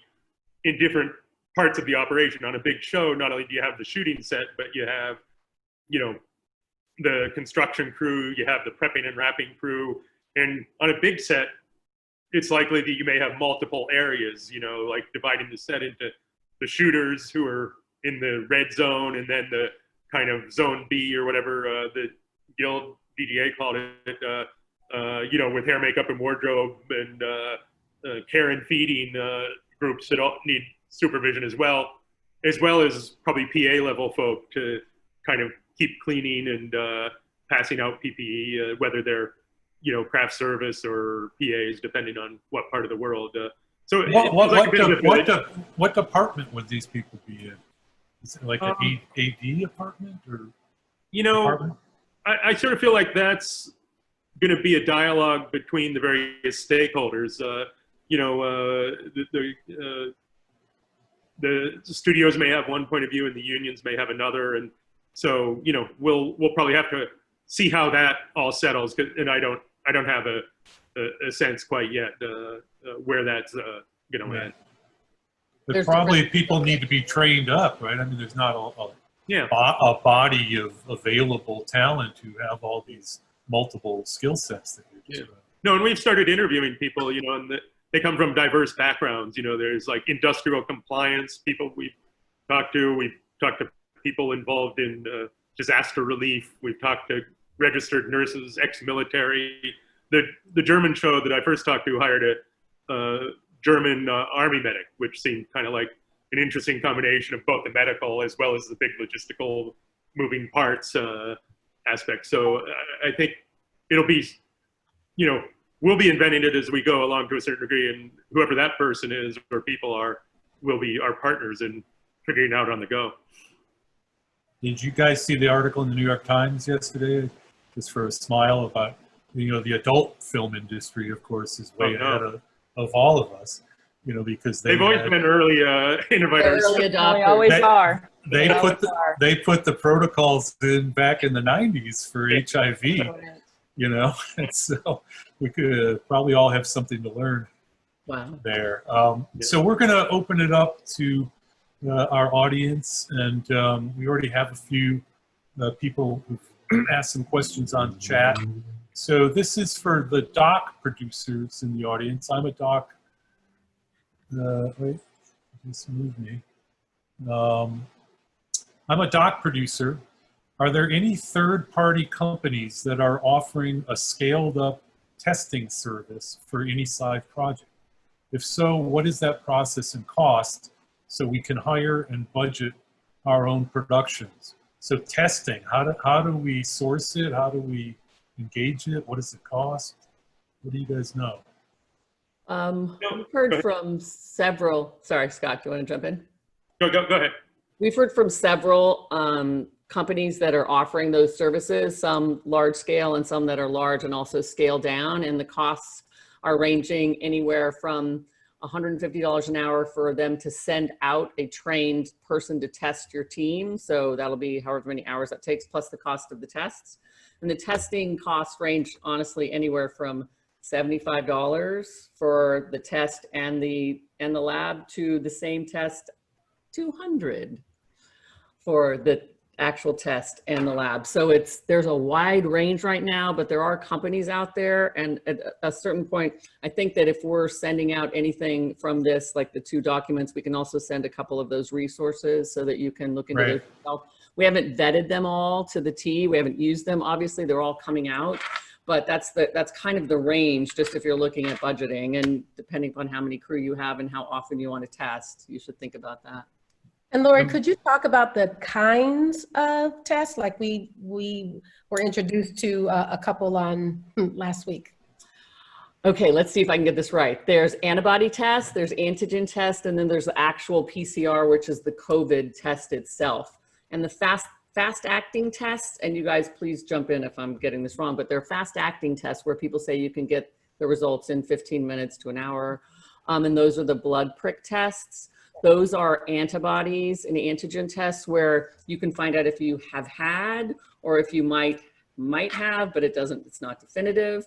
in different parts of the operation. On a big show, not only do you have the shooting set, but you have, you know, the construction crew, you have the prepping and wrapping crew. And on a big set, it's likely that you may have multiple areas, you know, like dividing the set into the shooters who are in the red zone, and then the kind of zone B or whatever the Guild DDA called it, you know, with hair, makeup, and wardrobe, and care and feeding groups that all need supervision as well. as well as probably PA level folk to kind of keep cleaning and passing out PPE, whether they're, you know, craft service or PAs, depending on what part of the world. So what department would these people be in? Is it like an AD department or? You know, department? I sort of feel like that's going to be a dialogue between the various stakeholders. You know, the studios may have one point of view and the unions may have another, and so, you know, we'll probably have to see how that all settles. And I don't have a sense quite yet where that's going to end. But probably people need to be trained up, right? I mean, there's not a body of available talent who have all these multiple skill sets that you're describing. No, and we've started interviewing people, you know, and they come from diverse backgrounds. You know, there's like industrial compliance people we've talked to people involved in disaster relief. We've talked to registered nurses, ex-military. The German show that I first talked to hired a German army medic, which seemed kind of like an interesting combination of both the medical as well as the big logistical moving parts aspect. So I think it'll be, you know, we'll be inventing it as we go along to a certain degree, and whoever that person is or people are will be our partners in figuring it out on the go. Did you guys see the article in the New York Times yesterday? Just for a smile about, you know, the adult film industry, of course, is way ahead of all of us, you know, because they've always been early innovators. Early adopters. They always are. They put the protocols in back in the 90s for HIV, you know, and so we could probably all have something to learn there. So we're going to open it up to our audience, and we already have a few people who've asked some questions on the chat. So this is for the doc producers in the audience. I'm a doc. Wait, just move me. I'm a doc producer. Are there any third-party companies that are offering a scaled-up testing service for any size project? If so, what is that process and cost so we can hire and budget our own productions? So testing, how do we source it? How do we engage it? What does it cost? What do you guys know? We've heard from several, sorry, Scott, do you want to jump in? Go ahead. We've heard from several companies that are offering those services, some large scale and some that are large and also scale down, and the costs are ranging anywhere from $150 an hour for them to send out a trained person to test your team. So that'll be however many hours that takes, plus the cost of the tests. And the testing costs range, honestly, anywhere from $75 for the test and the lab to the same test, $200 for the actual test and the lab. So there's a wide range right now, but there are companies out there. And at a certain point, I think that if we're sending out anything from this, like the 2 documents, we can also send a couple of those resources so that you can look into those yourself. We haven't vetted them all to the T. We haven't used them. Obviously, they're all coming out, but that's kind of the range, just if you're looking at budgeting, and depending on how many crew you have and how often you want to test, you should think about that. And Lori, could you talk about the kinds of tests? Like we were introduced to a couple on last week. Okay, let's see if I can get this right. There's antibody tests, there's antigen test, and then there's the actual PCR, which is the COVID test itself. And the fast acting tests, and you guys please jump in if I'm getting this wrong, but they're fast acting tests where people say you can get the results in 15 minutes to an hour. And those are the blood prick tests. Those are antibodies and antigen tests where you can find out if you have had or if you might have, but it's not definitive.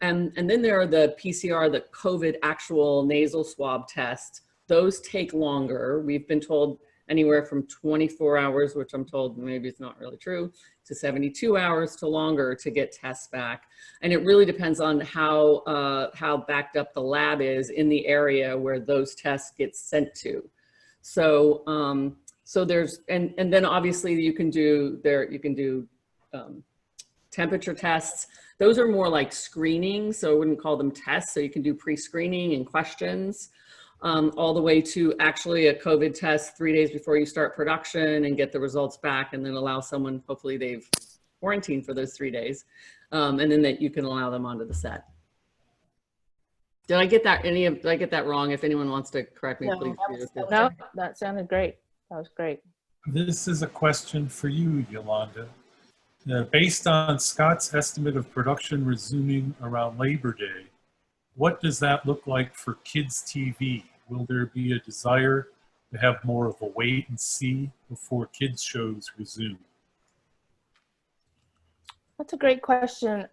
And then there are the PCR, the COVID actual nasal swab test. Those take longer. We've been told anywhere from 24 hours, which I'm told maybe it's not really true, to 72 hours to longer to get tests back. And it really depends on how backed up the lab is in the area where those tests get sent to. So, so there's, and then obviously you can do temperature tests. Those are more like screening, so I wouldn't call them tests. So you can do pre-screening and questions. all the way to actually a COVID test 3 days before you start production and get the results back, and then allow someone, hopefully they've quarantined for those 3 days, and then that you can allow them onto the set. Did I get that? Did I get that wrong? If anyone wants to correct me, No, please do. No, that sounded great. That was great. This is a question for you, Yolanda. Based on Scott's estimate of production resuming around Labor Day, what does that look like for kids' TV? Will there be a desire to have more of a wait and see before kids' shows resume? That's a great question.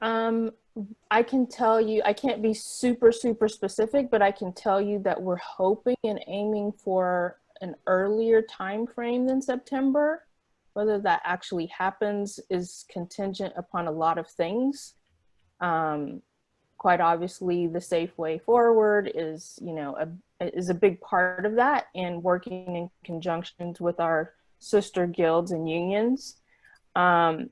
I can tell you, I can't be super specific, but I can tell you that we're hoping and aiming for an earlier time frame than September. Whether that actually happens is contingent upon a lot of things. Quite obviously, the safe way forward is, is a big part of that, and working in conjunction with our sister guilds and unions.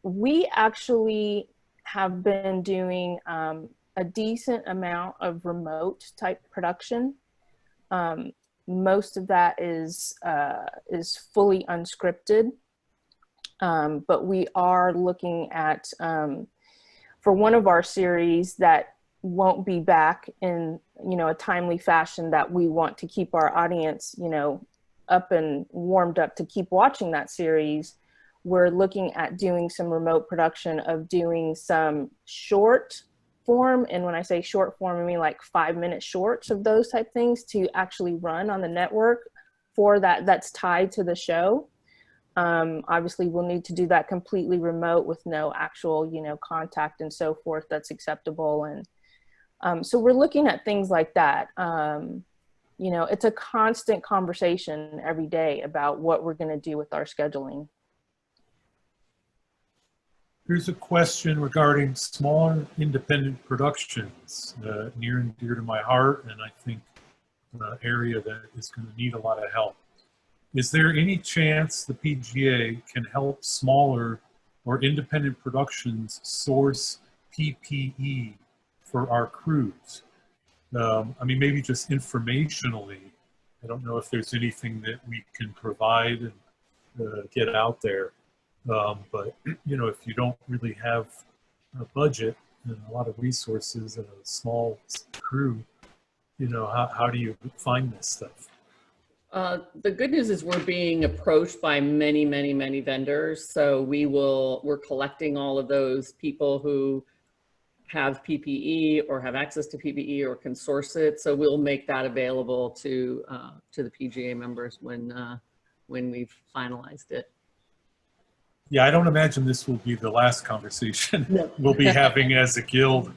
We actually have been doing a decent amount of remote type production. Most of that is fully unscripted, but we are looking at, for one of our series that won't be back in, a timely fashion, that we want to keep our audience, up and warmed up to keep watching that series. We're looking at doing some remote production of doing some short form. And when I say short form, I mean like 5-minute shorts of those type things to actually run on the network for that's tied to the show. Obviously we'll need to do that completely remote with no actual, contact and so forth that's acceptable. And so we're looking at things like that. It's a constant conversation every day about what we're going to do with our scheduling. Here's a question regarding smaller independent productions, near and dear to my heart, and I think an area that is going to need a lot of help. Is there any chance the PGA can help smaller or independent productions source PPE for our crews? Maybe just informationally. I don't know if there's anything that we can provide and get out there. But if you don't really have a budget and a lot of resources and a small crew, how do you find this stuff? The good news is we're being approached by many vendors. So we're collecting all of those people who have PPE or have access to PPE or can source it. So we'll make that available to the PGA members when we've finalized it. Yeah, I don't imagine this will be the last conversation we'll be having as a guild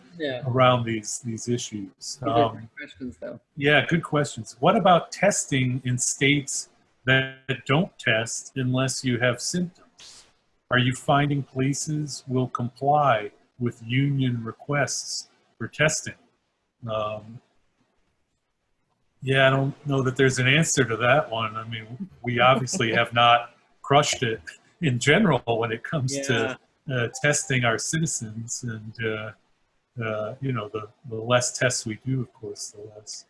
around these issues. Good questions, though. Yeah, good questions. What about testing in states that don't test unless you have symptoms? Are you finding places will comply with union requests for testing? Yeah, I don't know that there's an answer to that one. We obviously have not crushed it in general when it comes to testing our citizens, and the less tests we do, of course, the less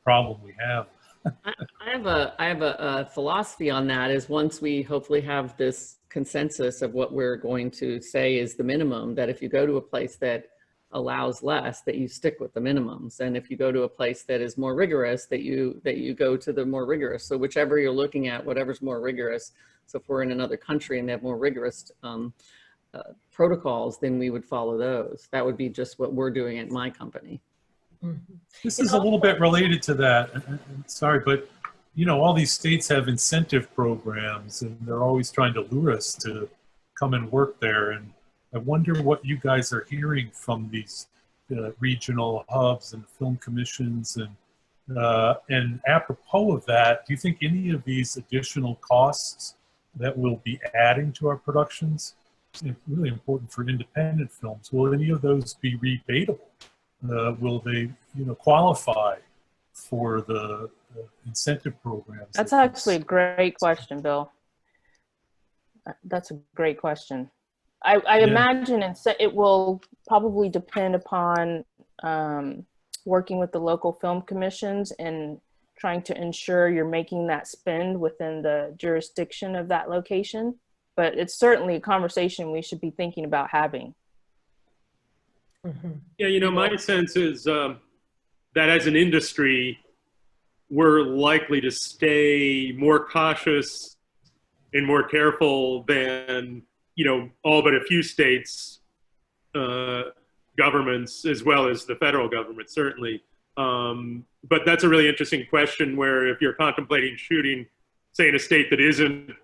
problem we have. I have a philosophy on that. Is once we hopefully have this consensus of what we're going to say is the minimum, that if you go to a place that allows less, that you stick with the minimums, and if you go to a place that is more rigorous, that you go to the more rigorous. So whichever you're looking at, whatever's more rigorous. So if we're in another country and they have more rigorous protocols, then we would follow those. That would be just what we're doing at my company. This is a little bit related to that. Sorry, but all these states have incentive programs, and they're always trying to lure us to come and work there. And I wonder what you guys are hearing from these regional hubs and film commissions. And apropos of that, do you think any of these additional costs that we'll be adding to our productions, it's really important for independent films, will any of those be rebatable? Will they, qualify for the incentive programs? That's actually a great question, Bill. That's a great question. I imagine it will probably depend upon working with the local film commissions and trying to ensure you're making that spend within the jurisdiction of that location. But it's certainly a conversation we should be thinking about having. Yeah, you know, my sense is that as an industry, we're likely to stay more cautious and more careful than, you know, all but a few states, governments, as well as the federal government, certainly. But that's a really interesting question where if you're contemplating shooting, say, in a state that isn't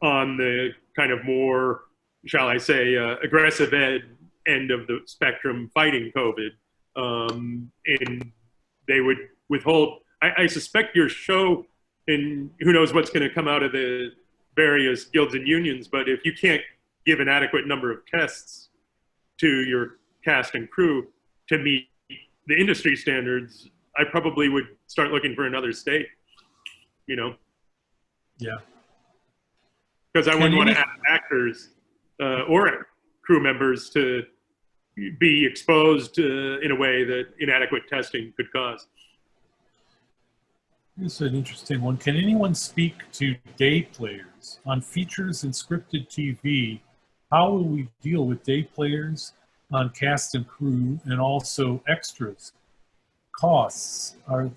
on the kind of more, shall I say, aggressive end of the spectrum fighting COVID, and they would withhold, I suspect your show, and who knows what's going to come out of the various guilds and unions, but if you can't give an adequate number of tests to your cast and crew to meet the industry standards, I probably would start looking for another state, you know? Yeah. Because I wouldn't want to have actors or crew members to be exposed in a way that inadequate testing could cause. Here's an interesting one. Can anyone speak to day players? On features and scripted TV, how will we deal with day players on cast and crew and also extras? Costs are,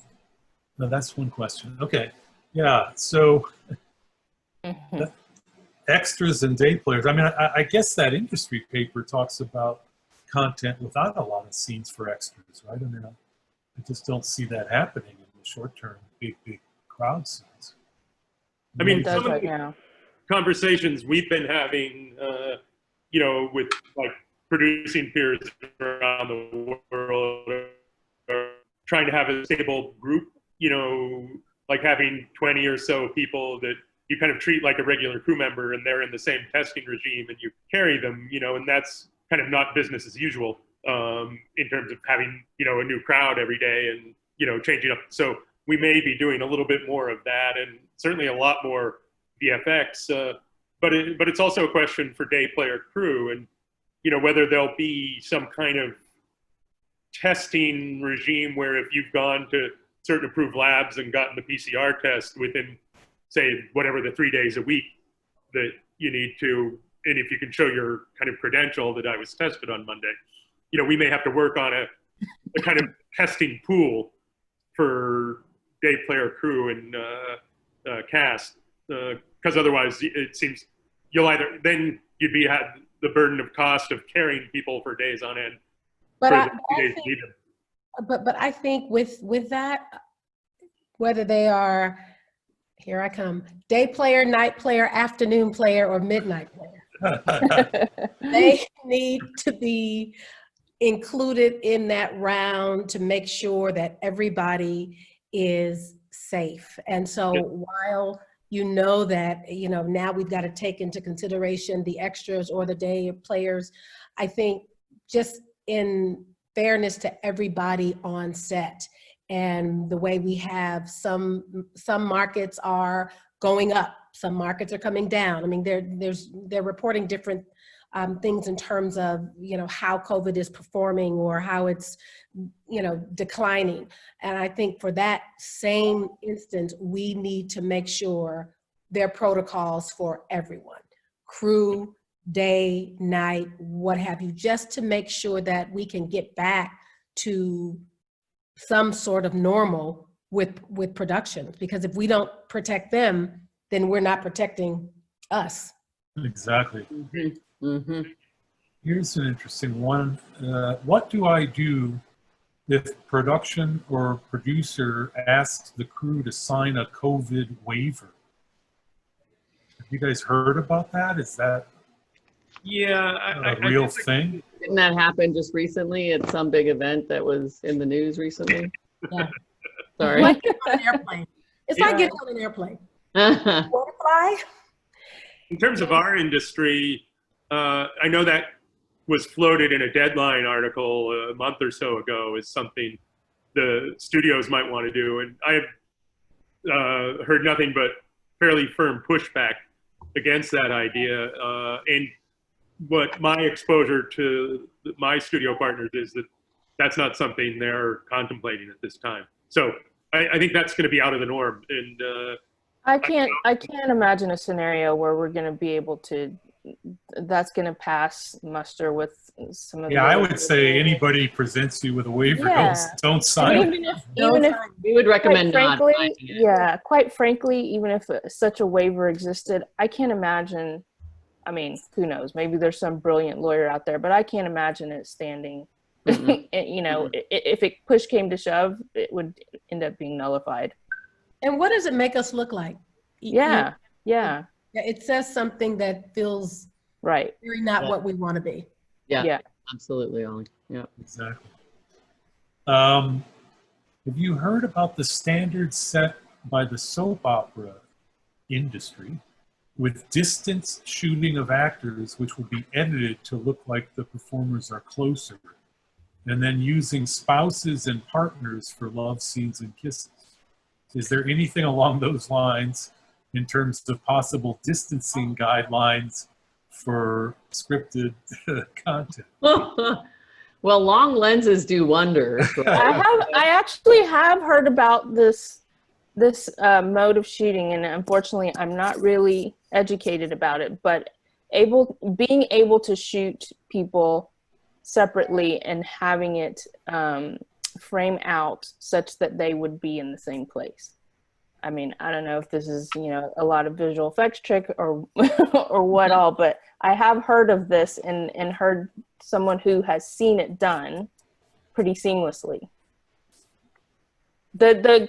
no, that's one question. Okay, yeah, so extras and day players. I mean, I guess that industry paper talks about content without a lot of scenes for extras, right? I mean, I just don't see that happening in the short term, big crowd scenes. I mean, Does some of right the now. conversations we've been having, you know, with like producing peers around the world, are trying to have a stable group, you know, like having 20 or so people that you kind of treat like a regular crew member and they're in the same testing regime and you carry them, you know, and that's kind of not business as usual in terms of having, you know, a new crowd every day and, you know, changing up. So we may be doing a little bit more of that and certainly a lot more VFX, but it's also a question for day player crew and, you know, whether there'll be some kind of testing regime where if you've gone to certain approved labs and gotten the PCR test within, say, whatever the 3 days a week that you need to, and if you can show your kind of credential that I was tested on Monday, you know, we may have to work on a kind of testing pool for day player crew and cast, because otherwise it seems you'll either, then you'd be had the burden of cost of carrying people for days on end. But I think with that, whether they are, here I come, day player, night player, afternoon player, or midnight player, they need to be included in that round to make sure that everybody is safe. And so while you know that, you know, now we've got to take into consideration the extras or the day players, I think just in fairness to everybody on set and the way we have some markets are going up, some markets are coming down. I mean, they're reporting different things in terms of, you know, how COVID is performing or how it's, you know, declining. And I think for that same instance, we need to make sure there are protocols for everyone, crew, day, night, what have you, just to make sure that we can get back to some sort of normal with productions. Because if we don't protect them, then we're not protecting us. Exactly. Mm-hmm. Mm-hmm. Here's an interesting one. What do I do if production or producer asks the crew to sign a COVID waiver? Have you guys heard about that? Is that a real thing? Didn't that happen just recently at some big event that was in the news recently? Yeah. Sorry. It's like getting on an airplane. It's like getting on an airplane. Fly. In terms of our industry, I know that was floated in a Deadline article a month or so ago as something the studios might want to do. And I have heard nothing but fairly firm pushback against that idea. And what my exposure to my studio partners is that that's not something they're contemplating at this time. So I think that's going to be out of the norm. And I can't imagine a scenario where we're going to be able to, that's going to pass muster with some of the. Yeah, I would say anybody presents you with a waiver, Yeah. don't sign it. Even if We would recommend quite not frankly, signing it. yeah, quite frankly, even if such a waiver existed, I can't imagine, I mean, who knows, maybe there's some brilliant lawyer out there, but I can't imagine it standing. You know, if it push came to shove, it would end up being nullified. And what does it make us look like? Yeah, yeah, It says something that feels right. very not what we want to be. Yeah, Yeah. absolutely, Ollie. Yeah. Exactly. Have you heard about the standards set by the soap opera industry with distance shooting of actors, which will be edited to look like the performers are closer, and then using spouses and partners for love scenes and kisses? Is there anything along those lines in terms of possible distancing guidelines for scripted content? Well, long lenses do wonders. Right? I actually have heard about this mode of shooting, and unfortunately I'm not really educated about it, but being able to shoot people separately and having it frame out such that they would be in the same place. I mean, I don't know if this is, you know, a lot of visual effects trick or or what all, but I have heard of this and heard someone who has seen it done pretty seamlessly. The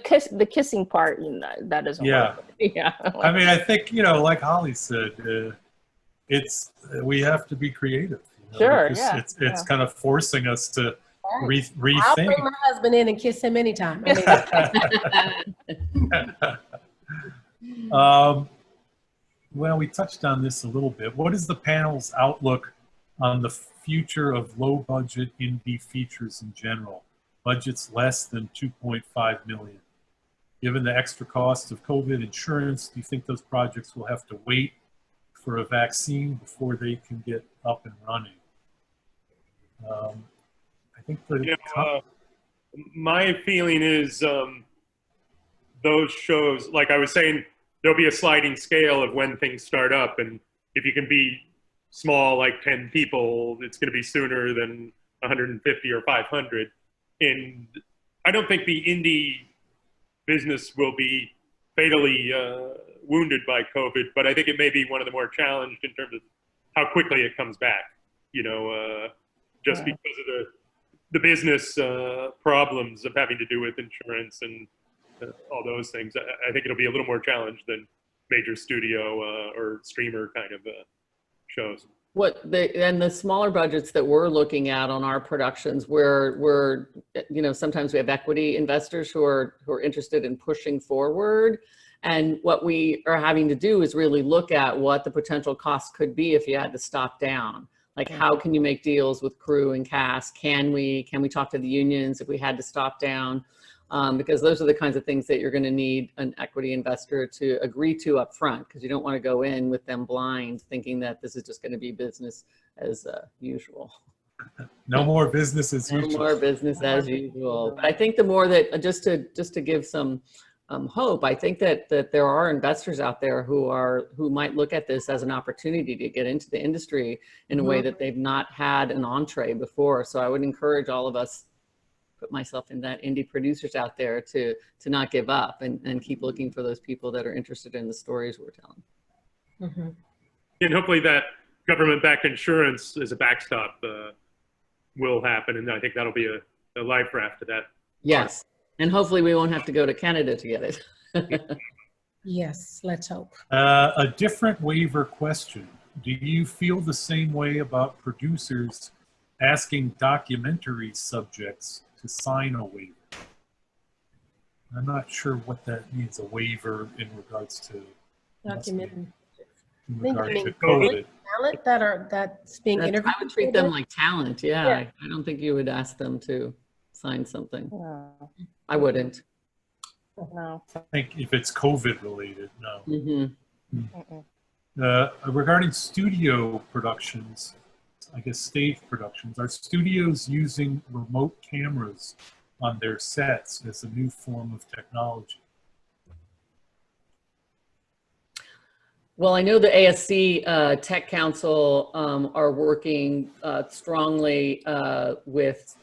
kissing part, you know, that doesn't work. Yeah. I mean, I think, you know, like Holly said, we have to be creative. You know, sure, yeah. It's kind of forcing us to rethink. I'll bring my husband in and kiss him anytime. I mean, well, we touched on this a little bit. What is the panel's outlook on the future of low-budget indie features in general? Budgets less than 2.5 million. Given the extra cost of COVID insurance, do you think those projects will have to wait for a vaccine before they can get up and running? I think my feeling is those shows, like I was saying, there'll be a sliding scale of when things start up, and if you can be small, like 10 people, it's going to be sooner than 150 or 500. And I don't think the indie business will be fatally wounded by COVID, but I think it may be one of the more challenged in terms of how quickly it comes back, you know, just because of the business problems of having to do with insurance and all those things. I think it'll be a little more challenged than major studio or streamer kind of shows. And the smaller budgets that we're looking at on our productions, we're you know, sometimes we have equity investors who are interested in pushing forward. And what we are having to do is really look at what the potential costs could be if you had to stop down. Like, how can you make deals with crew and cast? Can we talk to the unions if we had to stop down? Because those are the kinds of things that you're going to need an equity investor to agree to up front, because you don't want to go in with them blind thinking that this is just going to be business as usual. No more business as usual. No more business as usual. But I think the more that, just to give some hope, I think that there are investors out there who might look at this as an opportunity to get into the industry in a way that they've not had an entree before. So I would encourage all of us, put myself in that, indie producers out there, to not give up and keep looking for those people that are interested in the stories we're telling. And hopefully that government-backed insurance as a backstop will happen, and I think that'll be a life raft to that. Yes, and hopefully we won't have to go to Canada to get it. yes, let's hope. A different waiver question. Do you feel the same way about producers asking documentary subjects to sign a waiver? I'm not sure what that means, a waiver in regards to Documentary. in regard to COVID. COVID. Talent that's being interviewed. I would treat them like talent. Yeah. I don't think you would ask them to sign something. No. I wouldn't. No. I think if it's COVID related, no. Mm-hmm. Regarding studio productions, I guess stage productions, are studios using remote cameras on their sets as a new form of technology? Well, I know the ASC Tech Council are working strongly with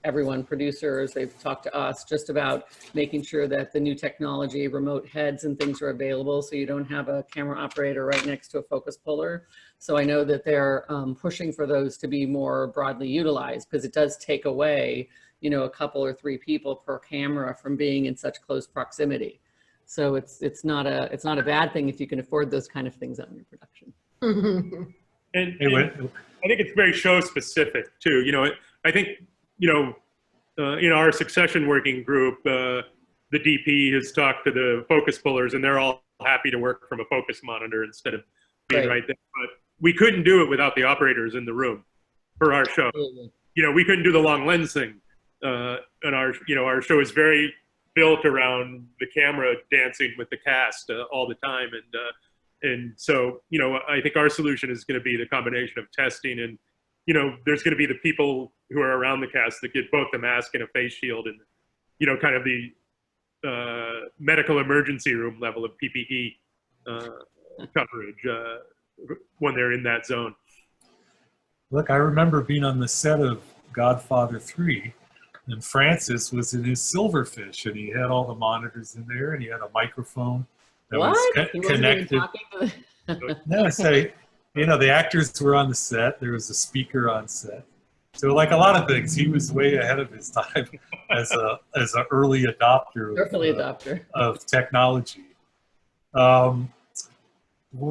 everyone, producers. They've talked to us just about making sure that the new technology, remote heads and things are available, so you don't have a camera operator right next to a focus puller. So I know that they're pushing for those to be more broadly utilized, because it does take away, you know, a couple or three people per camera from being in such close proximity. So it's not a bad thing if you can afford those kind of things on your production. And I think it's very show specific too. You know, I think, you know, in our succession working group, the DP has talked to the focus pullers, and they're all happy to work from a focus monitor instead of being right there. But we couldn't do it without the operators in the room for our show. Absolutely. You know, we couldn't do the long lens thing. And our show is very built around the camera dancing with the cast all the time. And so, you know, I think our solution is going to be the combination of testing and, you know, there's going to be the people who are around the cast that get both the mask and a face shield and, you know, kind of the medical emergency room level of PPE coverage when they're in that zone. Look, I remember being on the set of Godfather 3, and Francis was in his silverfish, and he had all the monitors in there, and he had a microphone that was connected. No, so, you know, the actors were on the set. There was a speaker on set. So, like a lot of things, he was way ahead of his time as an early adopter of technology. Well,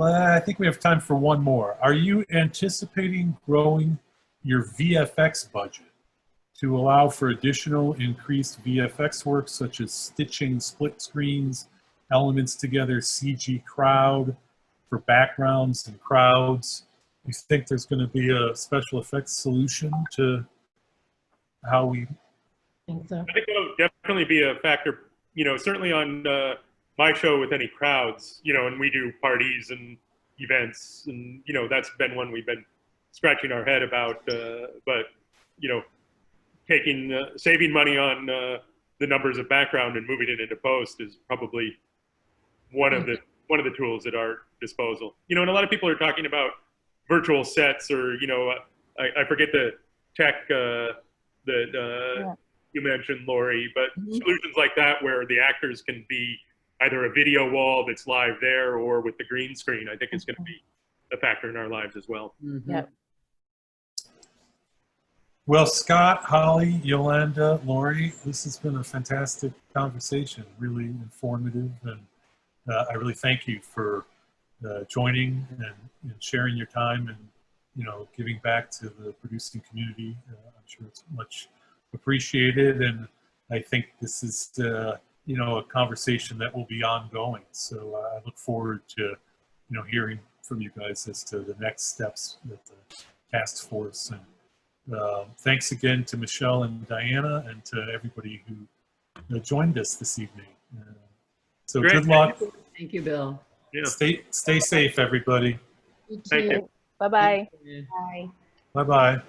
I think we have time for one more. Are you anticipating growing your VFX budget to allow for additional increased VFX work, such as stitching split screens, elements together, CG crowd for backgrounds and crowds? You think there's going to be a special effects solution to how we? I think so. I think that'll definitely be a factor, you know, certainly on my show with any crowds, you know, and we do parties and events, and, you know, that's been one we've been scratching our head about, but, you know, saving money on the numbers of background and moving it into post is probably one of the tools at our disposal. You know, and a lot of people are talking about virtual sets, or, you know, I forget the tech that you mentioned, Lori, but solutions like that where the actors can be either a video wall that's live there or with the green screen, I think is going to be a factor in our lives as well. Yep. Well, Scott, Holly, Yolanda, Lori, this has been a fantastic conversation, really informative, and I really thank you for joining and sharing your time and, you know, giving back to the producing community. I'm sure it's much appreciated, and I think this is, you know, a conversation that will be ongoing. So I look forward to, you know, hearing from you guys as to the next steps with the task force. And thanks again to Michelle and Diana, and to everybody who joined us this evening. So Great. good luck. Thank you, Bill. Yeah. Stay safe, everybody. Thank you. Bye-bye. Thank you. Bye. Bye-bye.